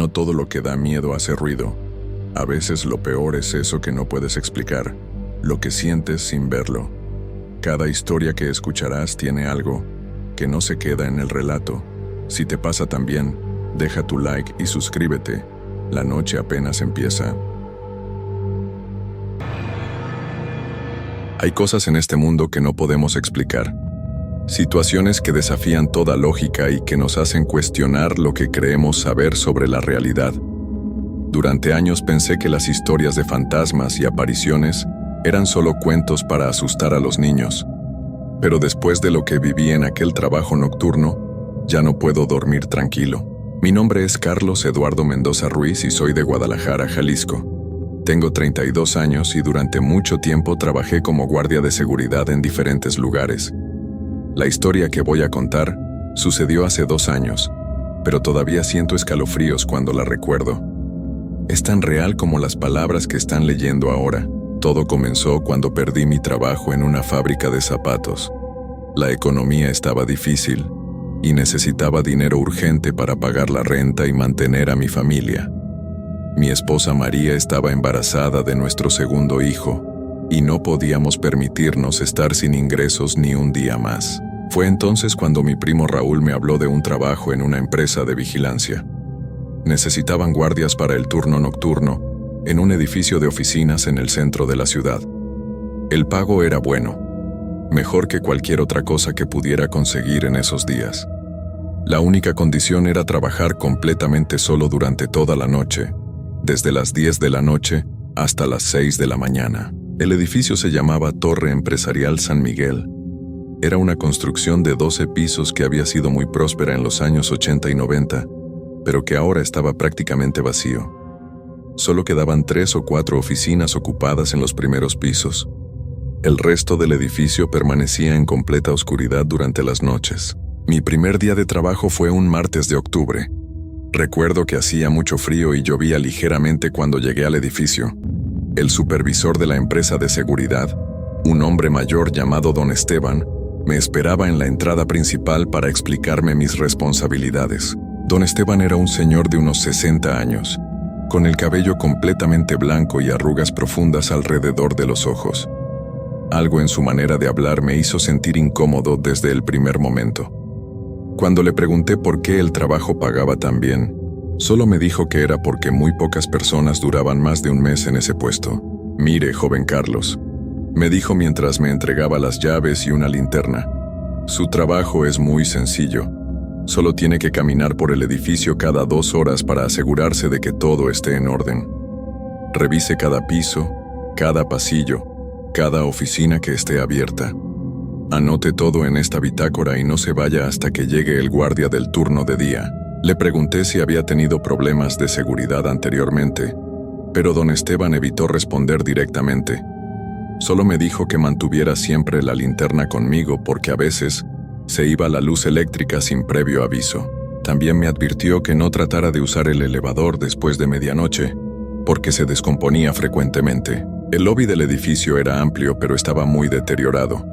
No todo lo que da miedo hace ruido. A veces lo peor es eso que no puedes explicar, lo que sientes sin verlo. Cada historia que escucharás tiene algo que no se queda en el relato. Si te pasa también, deja tu like y suscríbete. La noche apenas empieza. Hay cosas en este mundo que no podemos explicar. Situaciones que desafían toda lógica y que nos hacen cuestionar lo que creemos saber sobre la realidad. Durante años pensé que las historias de fantasmas y apariciones eran solo cuentos para asustar a los niños. Pero después de lo que viví en aquel trabajo nocturno, ya no puedo dormir tranquilo. Mi nombre es Carlos Eduardo Mendoza Ruiz y soy de Guadalajara, Jalisco. Tengo 32 años y durante mucho tiempo trabajé como guardia de seguridad en diferentes lugares. La historia que voy a contar sucedió hace 2 años, pero todavía siento escalofríos cuando la recuerdo. Es tan real como las palabras que están leyendo ahora. Todo comenzó cuando perdí mi trabajo en una fábrica de zapatos. La economía estaba difícil y necesitaba dinero urgente para pagar la renta y mantener a mi familia. Mi esposa María estaba embarazada de nuestro segundo hijo y no podíamos permitirnos estar sin ingresos ni un día más. Fue entonces cuando mi primo Raúl me habló de un trabajo en una empresa de vigilancia. Necesitaban guardias para el turno nocturno en un edificio de oficinas en el centro de la ciudad. El pago era bueno, mejor que cualquier otra cosa que pudiera conseguir en esos días. La única condición era trabajar completamente solo durante toda la noche, desde las 10 de la noche hasta las 6 de la mañana. El edificio se llamaba Torre Empresarial San Miguel. Era una construcción de 12 pisos que había sido muy próspera en los años 80 y 90, pero que ahora estaba prácticamente vacío. Solo quedaban 3 o 4 oficinas ocupadas en los primeros pisos. El resto del edificio permanecía en completa oscuridad durante las noches. Mi primer día de trabajo fue un martes de octubre. Recuerdo que hacía mucho frío y llovía ligeramente cuando llegué al edificio. El supervisor de la empresa de seguridad, un hombre mayor llamado Don Esteban, me esperaba en la entrada principal para explicarme mis responsabilidades. Don Esteban era un señor de unos 60 años, con el cabello completamente blanco y arrugas profundas alrededor de los ojos. Algo en su manera de hablar me hizo sentir incómodo desde el primer momento. Cuando le pregunté por qué el trabajo pagaba tan bien, solo me dijo que era porque muy pocas personas duraban más de un mes en ese puesto. «Mire, joven Carlos», me dijo mientras me entregaba las llaves y una linterna, «su trabajo es muy sencillo. Solo tiene que caminar por el edificio cada 2 horas para asegurarse de que todo esté en orden. Revise cada piso, cada pasillo, cada oficina que esté abierta. Anote todo en esta bitácora y no se vaya hasta que llegue el guardia del turno de día». Le pregunté si había tenido problemas de seguridad anteriormente, pero don Esteban evitó responder directamente. Solo me dijo que mantuviera siempre la linterna conmigo porque a veces se iba la luz eléctrica sin previo aviso. También me advirtió que no tratara de usar el elevador después de medianoche, porque se descomponía frecuentemente. El lobby del edificio era amplio, pero estaba muy deteriorado.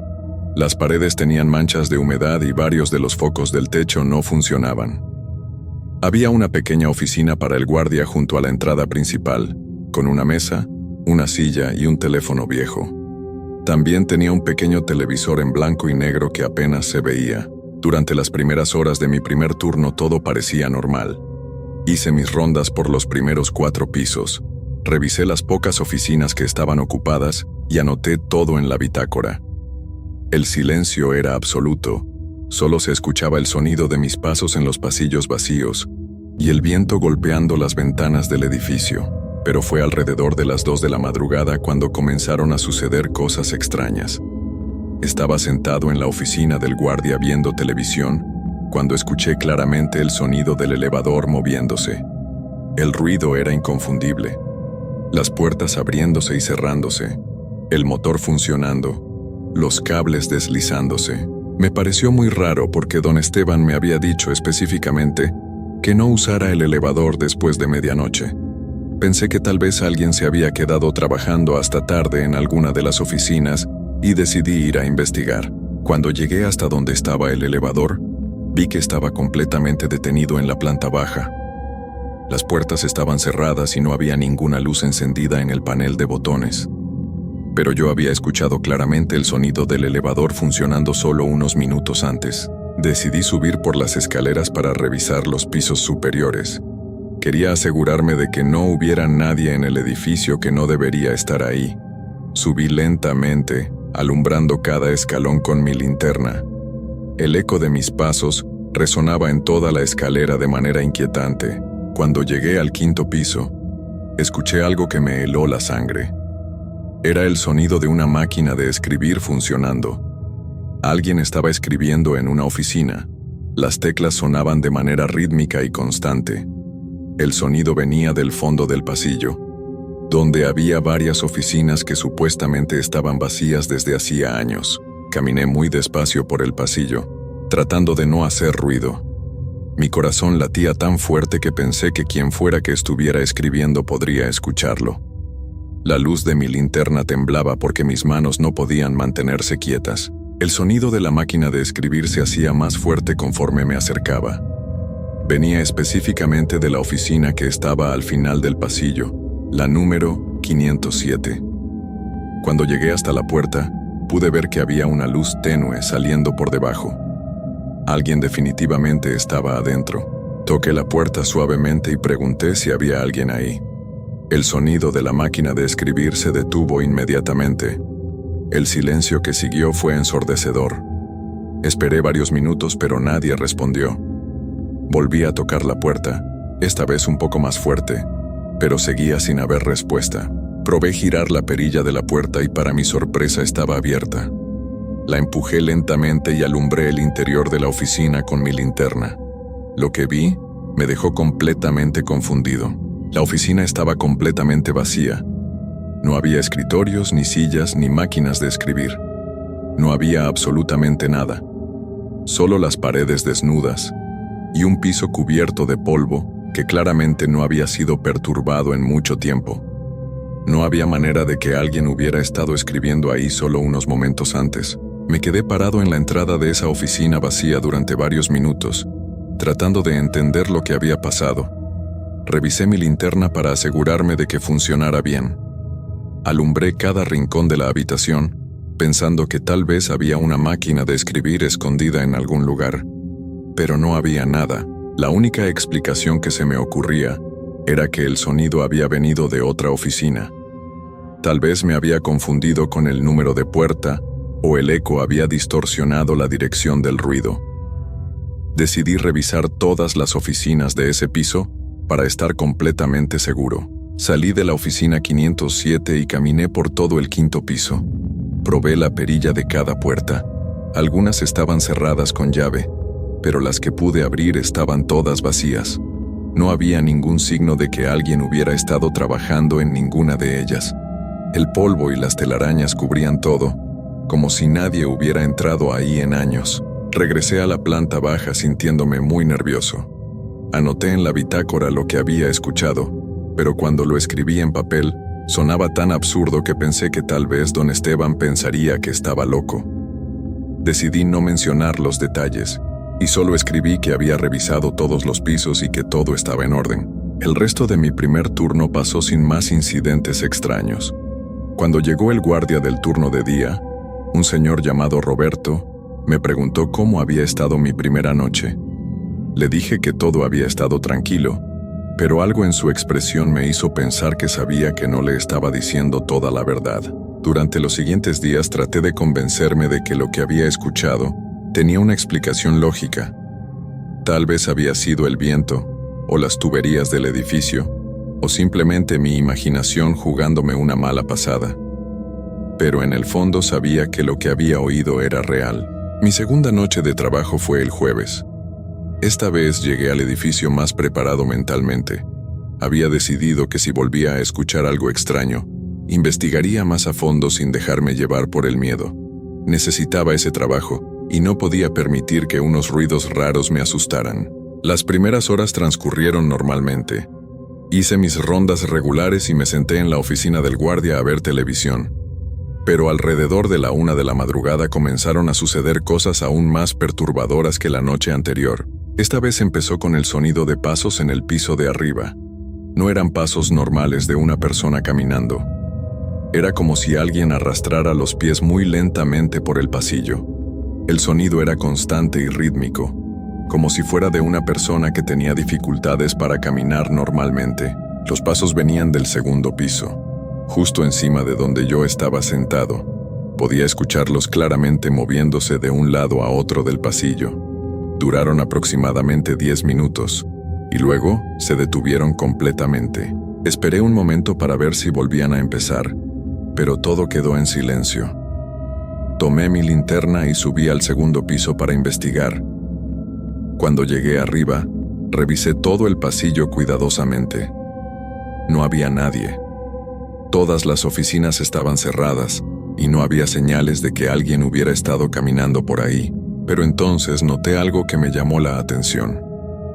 Las paredes tenían manchas de humedad y varios de los focos del techo no funcionaban. Había una pequeña oficina para el guardia junto a la entrada principal, con una mesa, una silla y un teléfono viejo. También tenía un pequeño televisor en blanco y negro que apenas se veía. Durante las primeras horas de mi primer turno todo parecía normal. Hice mis rondas por los primeros 4 pisos, revisé las pocas oficinas que estaban ocupadas y anoté todo en la bitácora. El silencio era absoluto, solo se escuchaba el sonido de mis pasos en los pasillos vacíos y el viento golpeando las ventanas del edificio. Pero fue alrededor de las 2 de la madrugada cuando comenzaron a suceder cosas extrañas. Estaba sentado en la oficina del guardia viendo televisión, cuando escuché claramente el sonido del elevador moviéndose. El ruido era inconfundible. Las puertas abriéndose y cerrándose, el motor funcionando, los cables deslizándose. Me pareció muy raro porque don Esteban me había dicho específicamente que no usara el elevador después de medianoche. Pensé que tal vez alguien se había quedado trabajando hasta tarde en alguna de las oficinas y decidí ir a investigar. Cuando llegué hasta donde estaba el elevador, vi que estaba completamente detenido en la planta baja. Las puertas estaban cerradas y no había ninguna luz encendida en el panel de botones. Pero yo había escuchado claramente el sonido del elevador funcionando solo unos minutos antes. Decidí subir por las escaleras para revisar los pisos superiores. Quería asegurarme de que no hubiera nadie en el edificio que no debería estar ahí. Subí lentamente, alumbrando cada escalón con mi linterna. El eco de mis pasos resonaba en toda la escalera de manera inquietante. Cuando llegué al 5º piso, escuché algo que me heló la sangre. Era el sonido de una máquina de escribir funcionando. Alguien estaba escribiendo en una oficina. Las teclas sonaban de manera rítmica y constante. El sonido venía del fondo del pasillo, donde había varias oficinas que supuestamente estaban vacías desde hacía años. Caminé muy despacio por el pasillo, tratando de no hacer ruido. Mi corazón latía tan fuerte que pensé que quien fuera que estuviera escribiendo podría escucharlo. La luz de mi linterna temblaba porque mis manos no podían mantenerse quietas. El sonido de la máquina de escribir se hacía más fuerte conforme me acercaba. Venía específicamente de la oficina que estaba al final del pasillo, la número 507. Cuando llegué hasta la puerta, pude ver que había una luz tenue saliendo por debajo. Alguien definitivamente estaba adentro. Toqué la puerta suavemente y pregunté si había alguien ahí. El sonido de la máquina de escribir se detuvo inmediatamente. El silencio que siguió fue ensordecedor. Esperé varios minutos, pero nadie respondió. Volví a tocar la puerta, esta vez un poco más fuerte, pero seguía sin haber respuesta. Probé girar la perilla de la puerta y para mi sorpresa estaba abierta. La empujé lentamente y alumbré el interior de la oficina con mi linterna. Lo que vi me dejó completamente confundido. La oficina estaba completamente vacía. No había escritorios, ni sillas, ni máquinas de escribir. No había absolutamente nada. Solo las paredes desnudas y un piso cubierto de polvo que claramente no había sido perturbado en mucho tiempo. No había manera de que alguien hubiera estado escribiendo ahí solo unos momentos antes. Me quedé parado en la entrada de esa oficina vacía durante varios minutos, tratando de entender lo que había pasado. Revisé mi linterna para asegurarme de que funcionara bien. Alumbré cada rincón de la habitación, pensando que tal vez había una máquina de escribir escondida en algún lugar. Pero no había nada. La única explicación que se me ocurría era que el sonido había venido de otra oficina. Tal vez me había confundido con el número de puerta, o el eco había distorsionado la dirección del ruido. Decidí revisar todas las oficinas de ese piso para estar completamente seguro. Salí de la oficina 507 y caminé por todo el 5º piso. Probé la perilla de cada puerta. Algunas estaban cerradas con llave, pero las que pude abrir estaban todas vacías. No había ningún signo de que alguien hubiera estado trabajando en ninguna de ellas. El polvo y las telarañas cubrían todo, como si nadie hubiera entrado ahí en años. Regresé a la planta baja sintiéndome muy nervioso. Anoté en la bitácora lo que había escuchado, pero cuando lo escribí en papel, sonaba tan absurdo que pensé que tal vez don Esteban pensaría que estaba loco. Decidí no mencionar los detalles, y solo escribí que había revisado todos los pisos y que todo estaba en orden. El resto de mi primer turno pasó sin más incidentes extraños. Cuando llegó el guardia del turno de día, un señor llamado Roberto, me preguntó cómo había estado mi primera noche. Le dije que todo había estado tranquilo, pero algo en su expresión me hizo pensar que sabía que no le estaba diciendo toda la verdad. Durante los siguientes días traté de convencerme de que lo que había escuchado tenía una explicación lógica. Tal vez había sido el viento, o las tuberías del edificio, o simplemente mi imaginación jugándome una mala pasada. Pero en el fondo sabía que lo que había oído era real. Mi segunda noche de trabajo fue el jueves. Esta vez llegué al edificio más preparado mentalmente. Había decidido que si volvía a escuchar algo extraño, investigaría más a fondo sin dejarme llevar por el miedo. Necesitaba ese trabajo y no podía permitir que unos ruidos raros me asustaran. Las primeras horas transcurrieron normalmente. Hice mis rondas regulares y me senté en la oficina del guardia a ver televisión. Pero alrededor de la 1 de la madrugada comenzaron a suceder cosas aún más perturbadoras que la noche anterior. Esta vez empezó con el sonido de pasos en el piso de arriba. No eran pasos normales de una persona caminando. Era como si alguien arrastrara los pies muy lentamente por el pasillo. El sonido era constante y rítmico, como si fuera de una persona que tenía dificultades para caminar normalmente. Los pasos venían del segundo piso, justo encima de donde yo estaba sentado. Podía escucharlos claramente moviéndose de un lado a otro del pasillo. Duraron aproximadamente 10 minutos, y luego se detuvieron completamente. Esperé un momento para ver si volvían a empezar, pero todo quedó en silencio. Tomé mi linterna y subí al segundo piso para investigar. Cuando llegué arriba, revisé todo el pasillo cuidadosamente. No había nadie. Todas las oficinas estaban cerradas y no había señales de que alguien hubiera estado caminando por ahí. Pero entonces noté algo que me llamó la atención.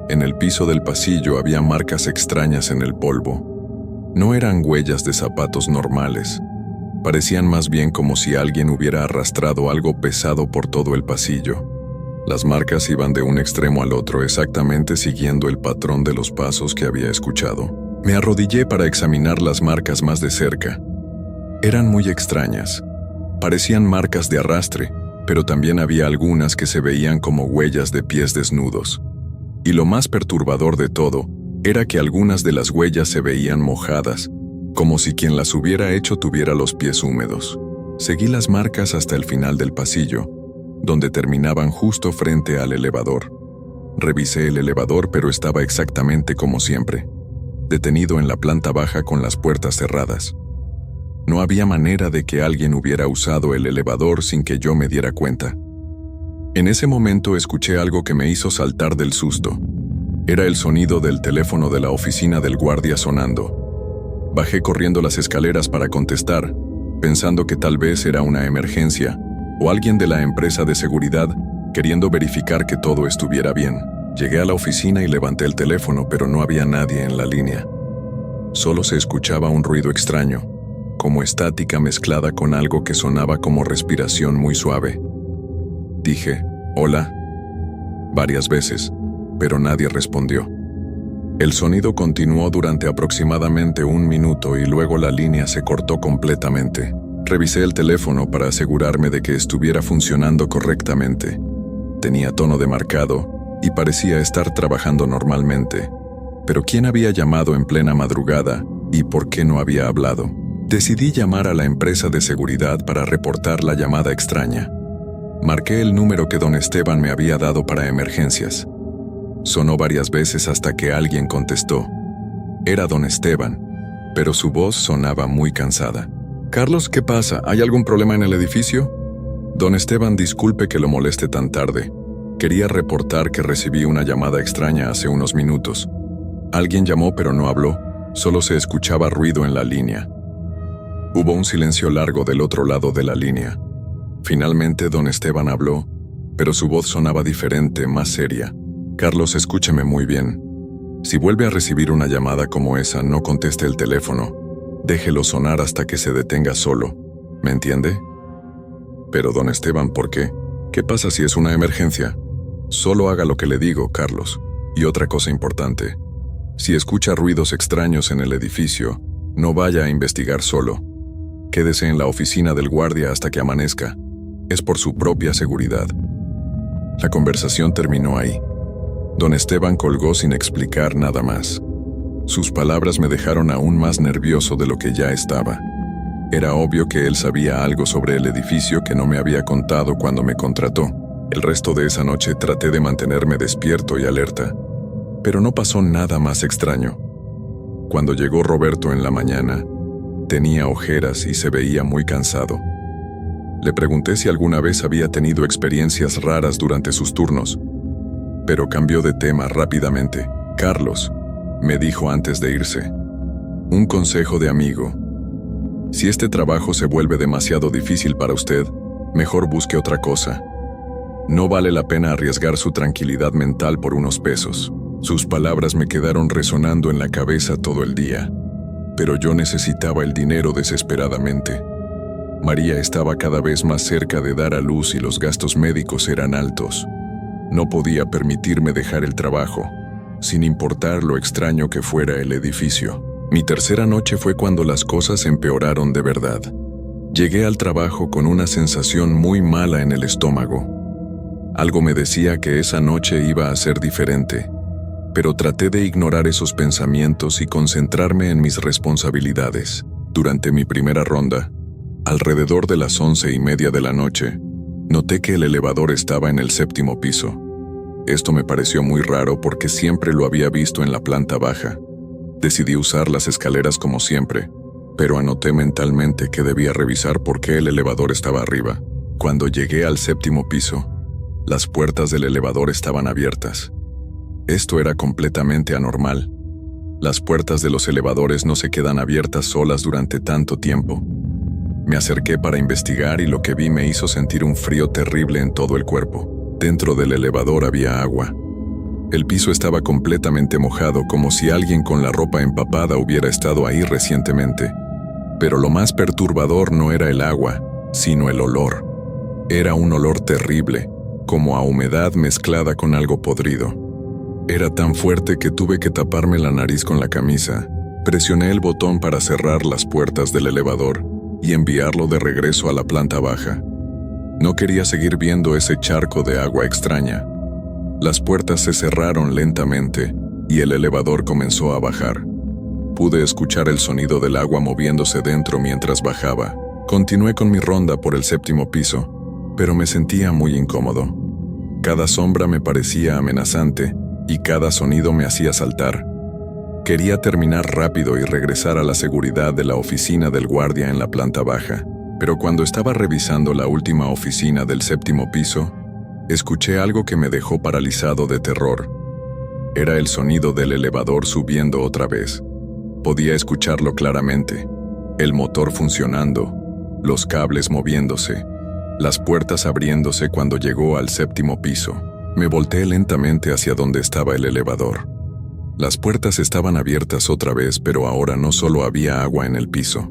En el piso del pasillo había marcas extrañas en el polvo. No eran huellas de zapatos normales. Parecían más bien como si alguien hubiera arrastrado algo pesado por todo el pasillo. Las marcas iban de un extremo al otro, exactamente siguiendo el patrón de los pasos que había escuchado. Me arrodillé para examinar las marcas más de cerca. Eran muy extrañas. Parecían marcas de arrastre, pero también había algunas que se veían como huellas de pies desnudos. Y lo más perturbador de todo era que algunas de las huellas se veían mojadas, como si quien las hubiera hecho tuviera los pies húmedos. Seguí las marcas hasta el final del pasillo, donde terminaban justo frente al elevador. Revisé el elevador, pero estaba exactamente como siempre, detenido en la planta baja con las puertas cerradas. No había manera de que alguien hubiera usado el elevador sin que yo me diera cuenta. En ese momento escuché algo que me hizo saltar del susto. Era el sonido del teléfono de la oficina del guardia sonando. Bajé corriendo las escaleras para contestar, pensando que tal vez era una emergencia o alguien de la empresa de seguridad queriendo verificar que todo estuviera bien. Llegué a la oficina y levanté el teléfono, pero no había nadie en la línea. Solo se escuchaba un ruido extraño, como estática mezclada con algo que sonaba como respiración muy suave. Dije, «Hola», varias veces, pero nadie respondió. El sonido continuó durante aproximadamente 1 minuto y luego la línea se cortó completamente. Revisé el teléfono para asegurarme de que estuviera funcionando correctamente. Tenía tono demarcado y parecía estar trabajando normalmente. Pero ¿quién había llamado en plena madrugada y por qué no había hablado? Decidí llamar a la empresa de seguridad para reportar la llamada extraña. Marqué el número que don Esteban me había dado para emergencias. Sonó varias veces hasta que alguien contestó. Era don Esteban, pero su voz sonaba muy cansada. «Carlos, ¿qué pasa? ¿Hay algún problema en el edificio?» «Don Esteban, disculpe que lo moleste tan tarde. Quería reportar que recibí una llamada extraña hace unos minutos. Alguien llamó pero no habló, solo se escuchaba ruido en la línea». Hubo un silencio largo del otro lado de la línea. Finalmente don Esteban habló, pero su voz sonaba diferente, más seria. «Carlos, escúcheme muy bien. Si vuelve a recibir una llamada como esa, no conteste el teléfono. Déjelo sonar hasta que se detenga solo. ¿Me entiende?» «Pero don Esteban, ¿por qué? ¿Qué pasa si es una emergencia?» «Solo haga lo que le digo, Carlos. Y otra cosa importante. Si escucha ruidos extraños en el edificio, no vaya a investigar solo. Quédese en la oficina del guardia hasta que amanezca. Es por su propia seguridad». La conversación terminó ahí. Don Esteban colgó sin explicar nada más. Sus palabras me dejaron aún más nervioso de lo que ya estaba. Era obvio que él sabía algo sobre el edificio que no me había contado cuando me contrató. El resto de esa noche traté de mantenerme despierto y alerta, pero no pasó nada más extraño. Cuando llegó Roberto en la mañana, tenía ojeras y se veía muy cansado. Le pregunté si alguna vez había tenido experiencias raras durante sus turnos, pero cambió de tema rápidamente. «Carlos», me dijo antes de irse, «un consejo de amigo. Si este trabajo se vuelve demasiado difícil para usted, mejor busque otra cosa. No vale la pena arriesgar su tranquilidad mental por unos pesos». Sus palabras me quedaron resonando en la cabeza todo el día, pero yo necesitaba el dinero desesperadamente. María estaba cada vez más cerca de dar a luz y los gastos médicos eran altos. No podía permitirme dejar el trabajo, sin importar lo extraño que fuera el edificio. Mi tercera noche fue cuando las cosas empeoraron de verdad. Llegué al trabajo con una sensación muy mala en el estómago. Algo me decía que esa noche iba a ser diferente, pero traté de ignorar esos pensamientos y concentrarme en mis responsabilidades. Durante mi primera ronda, alrededor de las 11:30 de la noche, noté que el elevador estaba en el 7º piso. Esto me pareció muy raro porque siempre lo había visto en la planta baja. Decidí usar las escaleras como siempre, pero anoté mentalmente que debía revisar por qué el elevador estaba arriba. Cuando llegué al 7º piso, las puertas del elevador estaban abiertas. Esto era completamente anormal. Las puertas de los elevadores no se quedan abiertas solas durante tanto tiempo. Me acerqué para investigar y lo que vi me hizo sentir un frío terrible en todo el cuerpo. Dentro del elevador había agua. El piso estaba completamente mojado, como si alguien con la ropa empapada hubiera estado ahí recientemente. Pero lo más perturbador no era el agua, sino el olor. Era un olor terrible, como a humedad mezclada con algo podrido. Era tan fuerte que tuve que taparme la nariz con la camisa. Presioné el botón para cerrar las puertas del elevador y enviarlo de regreso a la planta baja. No quería seguir viendo ese charco de agua extraña. Las puertas se cerraron lentamente y el elevador comenzó a bajar. Pude escuchar el sonido del agua moviéndose dentro mientras bajaba. Continué con mi ronda por el 7º piso, pero me sentía muy incómodo. Cada sombra me parecía amenazante y cada sonido me hacía saltar. Quería terminar rápido y regresar a la seguridad de la oficina del guardia en la planta baja, pero cuando estaba revisando la última oficina del 7º piso, escuché algo que me dejó paralizado de terror. Era el sonido del elevador subiendo otra vez. Podía escucharlo claramente. El motor funcionando, los cables moviéndose, las puertas abriéndose cuando llegó al 7º piso. Me volteé lentamente hacia donde estaba el elevador. Las puertas estaban abiertas otra vez, pero ahora no solo había agua en el piso.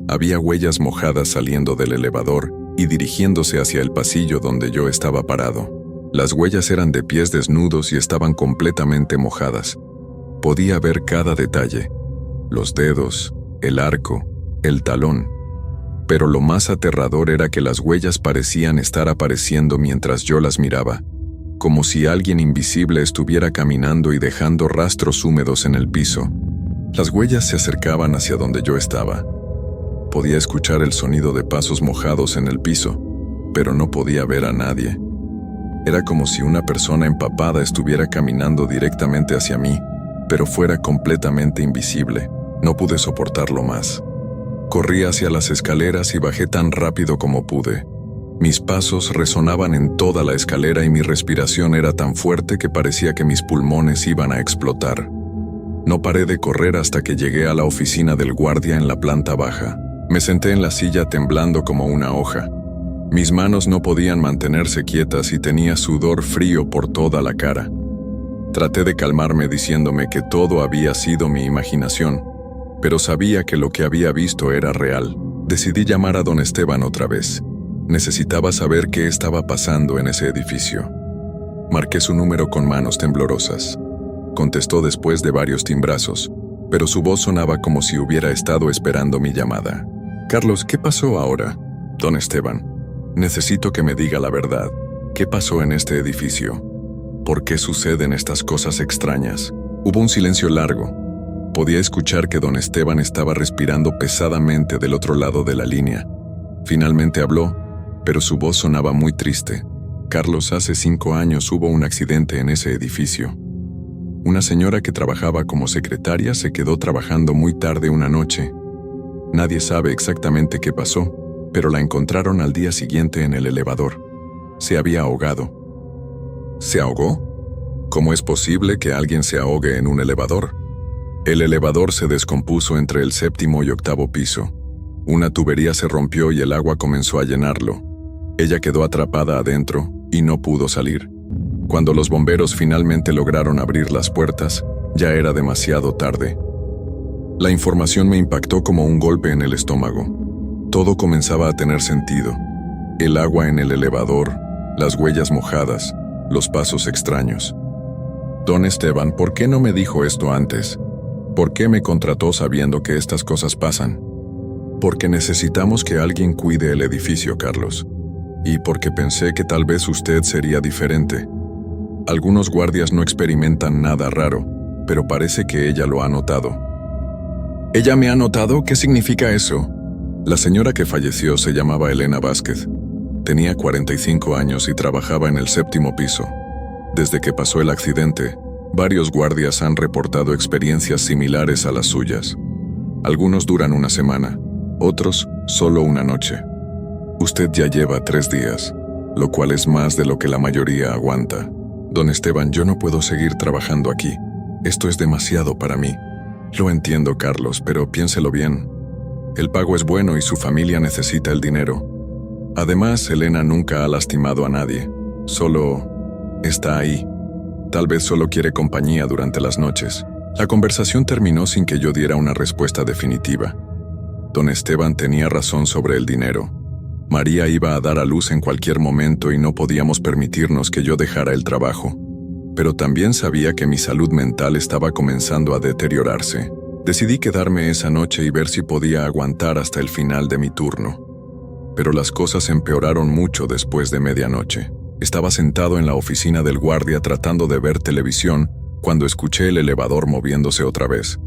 Había huellas mojadas saliendo del elevador y dirigiéndose hacia el pasillo donde yo estaba parado. Las huellas eran de pies desnudos y estaban completamente mojadas. Podía ver cada detalle: los dedos, el arco, el talón. Pero lo más aterrador era que las huellas parecían estar apareciendo mientras yo las miraba, como si alguien invisible estuviera caminando y dejando rastros húmedos en el piso. Las huellas se acercaban hacia donde yo estaba. Podía escuchar el sonido de pasos mojados en el piso, pero no podía ver a nadie. Era como si una persona empapada estuviera caminando directamente hacia mí, pero fuera completamente invisible. No pude soportarlo más. Corrí hacia las escaleras y bajé tan rápido como pude. Mis pasos resonaban en toda la escalera y mi respiración era tan fuerte que parecía que mis pulmones iban a explotar. No paré de correr hasta que llegué a la oficina del guardia en la planta baja. Me senté en la silla temblando como una hoja. Mis manos no podían mantenerse quietas y tenía sudor frío por toda la cara. Traté de calmarme diciéndome que todo había sido mi imaginación, pero sabía que lo que había visto era real. Decidí llamar a don Esteban otra vez. Necesitaba saber qué estaba pasando en ese edificio. Marqué su número con manos temblorosas. Contestó después de varios timbrazos, pero su voz sonaba como si hubiera estado esperando mi llamada. «Carlos, ¿qué pasó ahora?» «Don Esteban, necesito que me diga la verdad. ¿Qué pasó en este edificio? ¿Por qué suceden estas cosas extrañas?» Hubo un silencio largo. Podía escuchar que don Esteban estaba respirando pesadamente del otro lado de la línea. Finalmente habló, pero su voz sonaba muy triste. «Carlos, hace 5 años hubo un accidente en ese edificio. Una señora que trabajaba como secretaria se quedó trabajando muy tarde una noche. Nadie sabe exactamente qué pasó, pero la encontraron al día siguiente en el elevador. Se había ahogado». «¿Se ahogó? ¿Cómo es posible que alguien se ahogue en un elevador?» «El elevador se descompuso entre el 7º y 8º piso. Una tubería se rompió y el agua comenzó a llenarlo. Ella quedó atrapada adentro y no pudo salir. Cuando los bomberos finalmente lograron abrir las puertas, ya era demasiado tarde». La información me impactó como un golpe en el estómago. Todo comenzaba a tener sentido. El agua en el elevador, las huellas mojadas, los pasos extraños. Don Esteban, ¿por qué no me dijo esto antes? ¿Por qué me contrató sabiendo que estas cosas pasan? Porque necesitamos que alguien cuide el edificio, Carlos. Y porque pensé que tal vez usted sería diferente. Algunos guardias no experimentan nada raro, pero parece que ella lo ha notado. ¿Ella me ha notado? ¿Qué significa eso? La señora que falleció se llamaba Elena Vázquez. Tenía 45 años y trabajaba en el 7º piso. Desde que pasó el accidente, varios guardias han reportado experiencias similares a las suyas. Algunos duran una semana, otros solo una noche. Usted ya lleva 3 días, lo cual es más de lo que la mayoría aguanta. Don Esteban, yo no puedo seguir trabajando aquí. Esto es demasiado para mí. Lo entiendo, Carlos, pero piénselo bien. El pago es bueno y su familia necesita el dinero. Además, Elena nunca ha lastimado a nadie. Solo está ahí. Tal vez solo quiere compañía durante las noches. La conversación terminó sin que yo diera una respuesta definitiva. Don Esteban tenía razón sobre el dinero. María iba a dar a luz en cualquier momento y no podíamos permitirnos que yo dejara el trabajo. Pero también sabía que mi salud mental estaba comenzando a deteriorarse. Decidí quedarme esa noche y ver si podía aguantar hasta el final de mi turno. Pero las cosas empeoraron mucho después de medianoche. Estaba sentado en la oficina del guardia tratando de ver televisión cuando escuché el elevador moviéndose otra vez.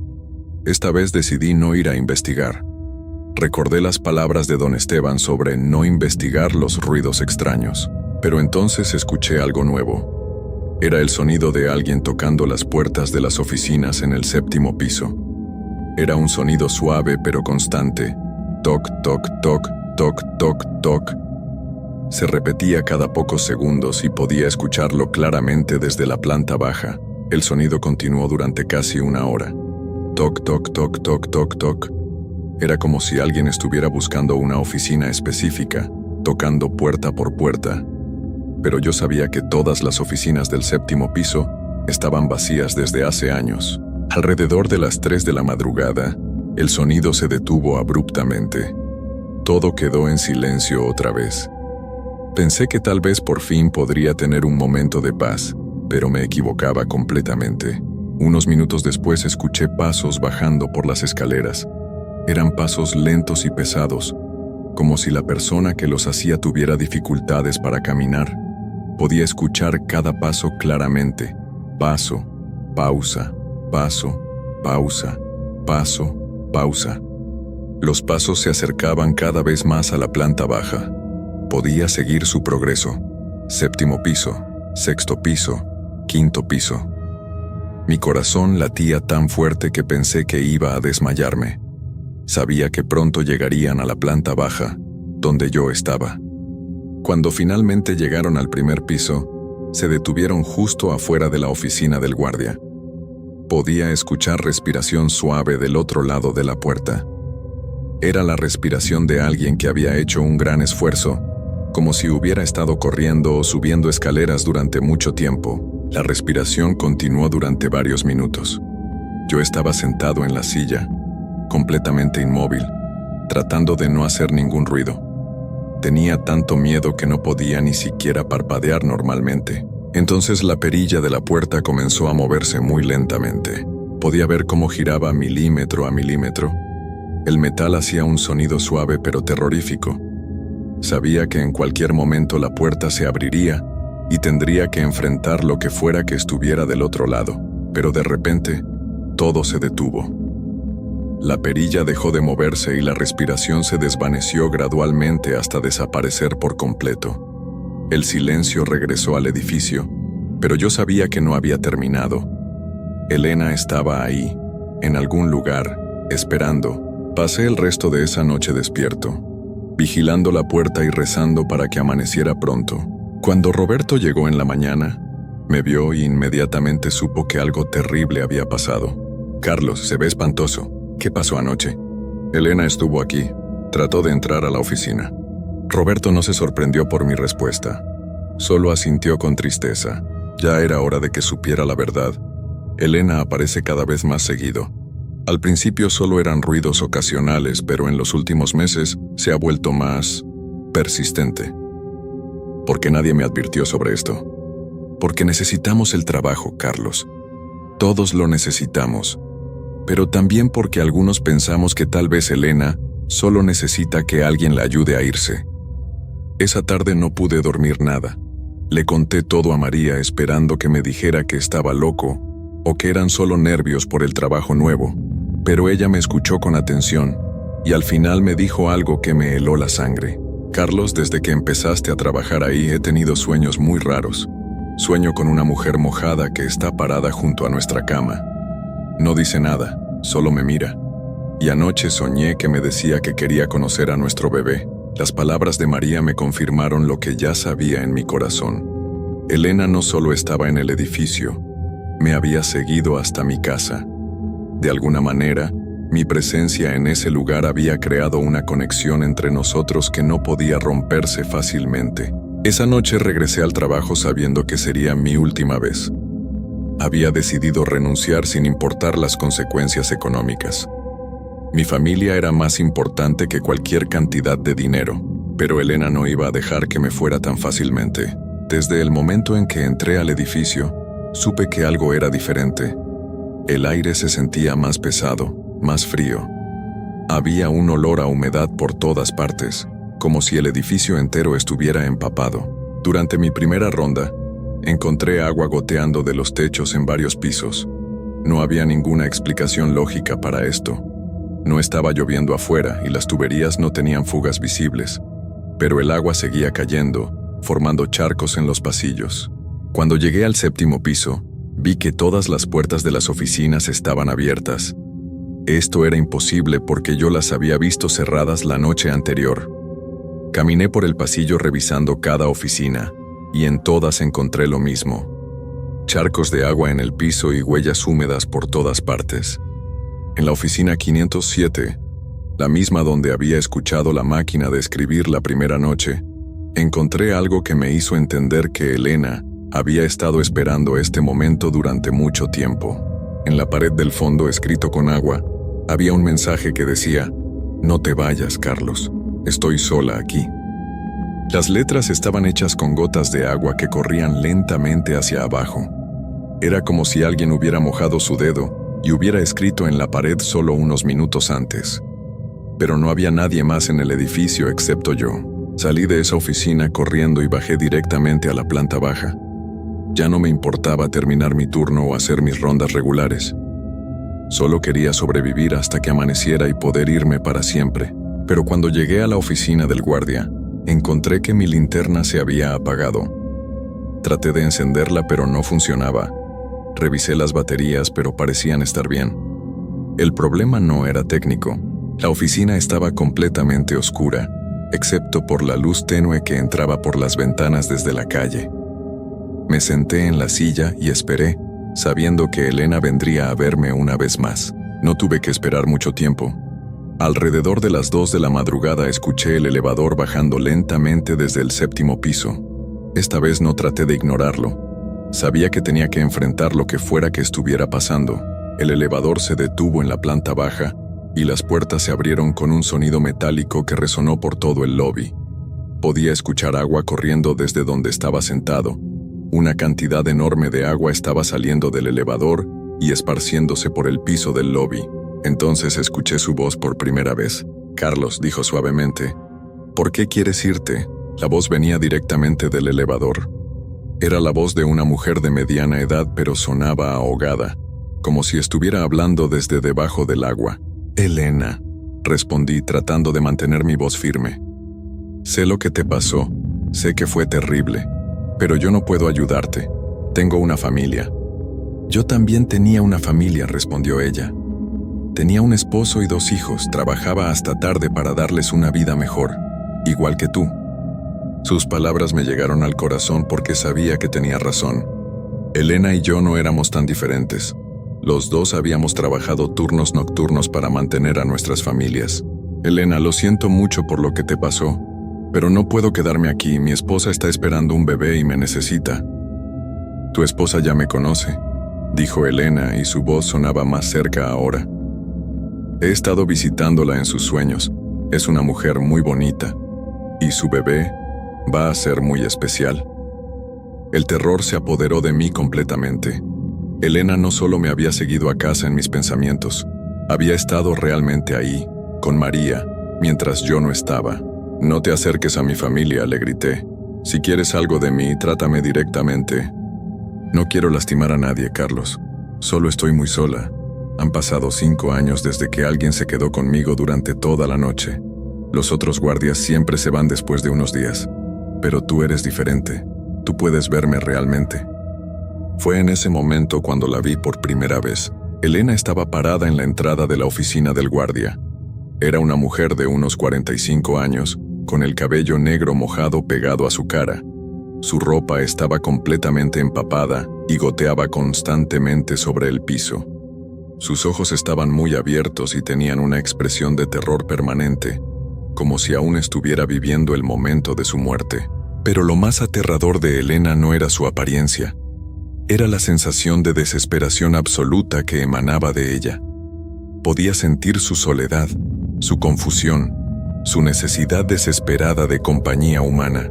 Esta vez decidí no ir a investigar. Recordé las palabras de don Esteban sobre no investigar los ruidos extraños. Pero entonces escuché algo nuevo. Era el sonido de alguien tocando las puertas de las oficinas en el 7º piso. Era un sonido suave pero constante. Toc, toc, toc, toc, toc, toc. Se repetía cada pocos segundos y podía escucharlo claramente desde la planta baja. El sonido continuó durante casi una hora. Toc, toc, toc, toc, toc, toc. Era como si alguien estuviera buscando una oficina específica, tocando puerta por puerta. Pero yo sabía que todas las oficinas del 7º piso estaban vacías desde hace años. Alrededor de las 3 de la madrugada, el sonido se detuvo abruptamente. Todo quedó en silencio otra vez. Pensé que tal vez por fin podría tener un momento de paz, pero me equivocaba completamente. Unos minutos después escuché pasos bajando por las escaleras. Eran pasos lentos y pesados, como si la persona que los hacía tuviera dificultades para caminar. Podía escuchar cada paso claramente. Paso, pausa, paso, pausa, paso, pausa. Los pasos se acercaban cada vez más a la planta baja. Podía seguir su progreso. 7º piso, 6º piso, 5º piso. Mi corazón latía tan fuerte que pensé que iba a desmayarme. Sabía que pronto llegarían a la planta baja, donde yo estaba. Cuando finalmente llegaron al primer piso, se detuvieron justo afuera de la oficina del guardia. Podía escuchar respiración suave del otro lado de la puerta. Era la respiración de alguien que había hecho un gran esfuerzo, como si hubiera estado corriendo o subiendo escaleras durante mucho tiempo. La respiración continuó durante varios minutos. Yo estaba sentado en la silla, completamente inmóvil, tratando de no hacer ningún ruido. Tenía tanto miedo que no podía ni siquiera parpadear normalmente. Entonces la perilla de la puerta comenzó a moverse muy lentamente. Podía ver cómo giraba milímetro a milímetro. El metal hacía un sonido suave pero terrorífico. Sabía que en cualquier momento la puerta se abriría y tendría que enfrentar lo que fuera que estuviera del otro lado. Pero de repente, todo se detuvo. La perilla dejó de moverse y la respiración se desvaneció gradualmente hasta desaparecer por completo. El silencio regresó al edificio, pero yo sabía que no había terminado. Elena estaba ahí, en algún lugar, esperando. Pasé el resto de esa noche despierto, vigilando la puerta y rezando para que amaneciera pronto. Cuando Roberto llegó en la mañana, me vio y inmediatamente supo que algo terrible había pasado. Carlos, se ve espantoso. ¿Qué pasó anoche? Elena estuvo aquí. Trató de entrar a la oficina. Roberto no se sorprendió por mi respuesta. Solo asintió con tristeza. Ya era hora de que supiera la verdad. Elena aparece cada vez más seguido. Al principio solo eran ruidos ocasionales, pero en los últimos meses se ha vuelto más persistente. ¿Por qué nadie me advirtió sobre esto? Porque necesitamos el trabajo, Carlos. Todos lo necesitamos. Pero también porque algunos pensamos que tal vez Elena solo necesita que alguien la ayude a irse. Esa tarde no pude dormir nada. Le conté todo a María esperando que me dijera que estaba loco o que eran solo nervios por el trabajo nuevo, pero ella me escuchó con atención y al final me dijo algo que me heló la sangre. Carlos, desde que empezaste a trabajar ahí he tenido sueños muy raros. Sueño con una mujer mojada que está parada junto a nuestra cama. No dice nada, solo me mira. Y anoche soñé que me decía que quería conocer a nuestro bebé. Las palabras de María me confirmaron lo que ya sabía en mi corazón. Elena no solo estaba en el edificio, me había seguido hasta mi casa. De alguna manera, mi presencia en ese lugar había creado una conexión entre nosotros que no podía romperse fácilmente. Esa noche regresé al trabajo sabiendo que sería mi última vez. Había decidido renunciar sin importar las consecuencias económicas. Mi familia era más importante que cualquier cantidad de dinero, pero Elena no iba a dejar que me fuera tan fácilmente. Desde el momento en que entré al edificio, supe que algo era diferente. El aire se sentía más pesado, más frío. Había un olor a humedad por todas partes, como si el edificio entero estuviera empapado. Durante mi primera ronda, encontré agua goteando de los techos en varios pisos. No había ninguna explicación lógica para esto. No estaba lloviendo afuera y las tuberías no tenían fugas visibles, pero el agua seguía cayendo, formando charcos en los pasillos. Cuando llegué al 7º piso, vi que todas las puertas de las oficinas estaban abiertas. Esto era imposible porque yo las había visto cerradas la noche anterior. Caminé por el pasillo revisando cada oficina, y en todas encontré lo mismo. Charcos de agua en el piso y huellas húmedas por todas partes. En la oficina 507, la misma donde había escuchado la máquina de escribir la primera noche, encontré algo que me hizo entender que Elena había estado esperando este momento durante mucho tiempo. En la pared del fondo, escrito con agua, había un mensaje que decía: «No te vayas, Carlos, estoy sola aquí». Las letras estaban hechas con gotas de agua que corrían lentamente hacia abajo. Era como si alguien hubiera mojado su dedo y hubiera escrito en la pared solo unos minutos antes. Pero no había nadie más en el edificio excepto yo. Salí de esa oficina corriendo y bajé directamente a la planta baja. Ya no me importaba terminar mi turno o hacer mis rondas regulares. Solo quería sobrevivir hasta que amaneciera y poder irme para siempre. Pero cuando llegué a la oficina del guardia, encontré que mi linterna se había apagado. Traté de encenderla, pero no funcionaba. Revisé las baterías, pero parecían estar bien. El problema no era técnico. La oficina estaba completamente oscura, excepto por la luz tenue que entraba por las ventanas desde la calle. Me senté en la silla y esperé, sabiendo que Elena vendría a verme una vez más. No tuve que esperar mucho tiempo. Alrededor de las 2 de la madrugada escuché el elevador bajando lentamente desde el 7º piso. Esta vez no traté de ignorarlo. Sabía que tenía que enfrentar lo que fuera que estuviera pasando. El elevador se detuvo en la planta baja y las puertas se abrieron con un sonido metálico que resonó por todo el lobby. Podía escuchar agua corriendo desde donde estaba sentado. Una cantidad enorme de agua estaba saliendo del elevador y esparciéndose por el piso del lobby. Entonces escuché su voz por primera vez. «Carlos», dijo suavemente, «¿por qué quieres irte?». La voz venía directamente del elevador. Era la voz de una mujer de mediana edad, pero sonaba ahogada, como si estuviera hablando desde debajo del agua. «Elena», respondí tratando de mantener mi voz firme. «Sé lo que te pasó, sé que fue terrible, pero yo no puedo ayudarte. Tengo una familia». «Yo también tenía una familia», respondió ella. «Tenía un esposo y 2 hijos, trabajaba hasta tarde para darles una vida mejor, igual que tú». Sus palabras me llegaron al corazón porque sabía que tenía razón. Elena y yo no éramos tan diferentes. Los dos habíamos trabajado turnos nocturnos para mantener a nuestras familias. «Elena, lo siento mucho por lo que te pasó, pero no puedo quedarme aquí. Mi esposa está esperando un bebé y me necesita». «Tu esposa ya me conoce», dijo Elena y su voz sonaba más cerca ahora. «He estado visitándola en sus sueños. Es una mujer muy bonita. Y su bebé va a ser muy especial». El terror se apoderó de mí completamente. Elena no solo me había seguido a casa en mis pensamientos, había estado realmente ahí, con María, mientras yo no estaba. «No te acerques a mi familia», le grité. «Si quieres algo de mí, trátame directamente». «No quiero lastimar a nadie, Carlos. Solo estoy muy sola. Han pasado 5 años desde que alguien se quedó conmigo durante toda la noche. Los otros guardias siempre se van después de unos días. Pero tú eres diferente. Tú puedes verme realmente». Fue en ese momento cuando la vi por primera vez. Elena estaba parada en la entrada de la oficina del guardia. Era una mujer de unos 45 años, con el cabello negro mojado pegado a su cara. Su ropa estaba completamente empapada y goteaba constantemente sobre el piso. Sus ojos estaban muy abiertos y tenían una expresión de terror permanente, como si aún estuviera viviendo el momento de su muerte. Pero lo más aterrador de Elena no era su apariencia. Era la sensación de desesperación absoluta que emanaba de ella. Podía sentir su soledad, su confusión, su necesidad desesperada de compañía humana.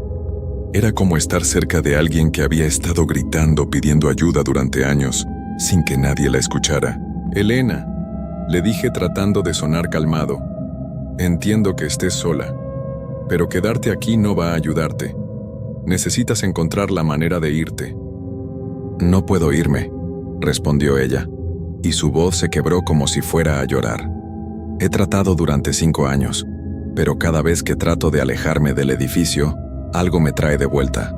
Era como estar cerca de alguien que había estado gritando pidiendo ayuda durante años, sin que nadie la escuchara. «Elena», le dije tratando de sonar calmado, «entiendo que estés sola, pero quedarte aquí no va a ayudarte. Necesitas encontrar la manera de irte». «No puedo irme», respondió ella, y su voz se quebró como si fuera a llorar. «He tratado durante 5 años, pero cada vez que trato de alejarme del edificio, algo me trae de vuelta.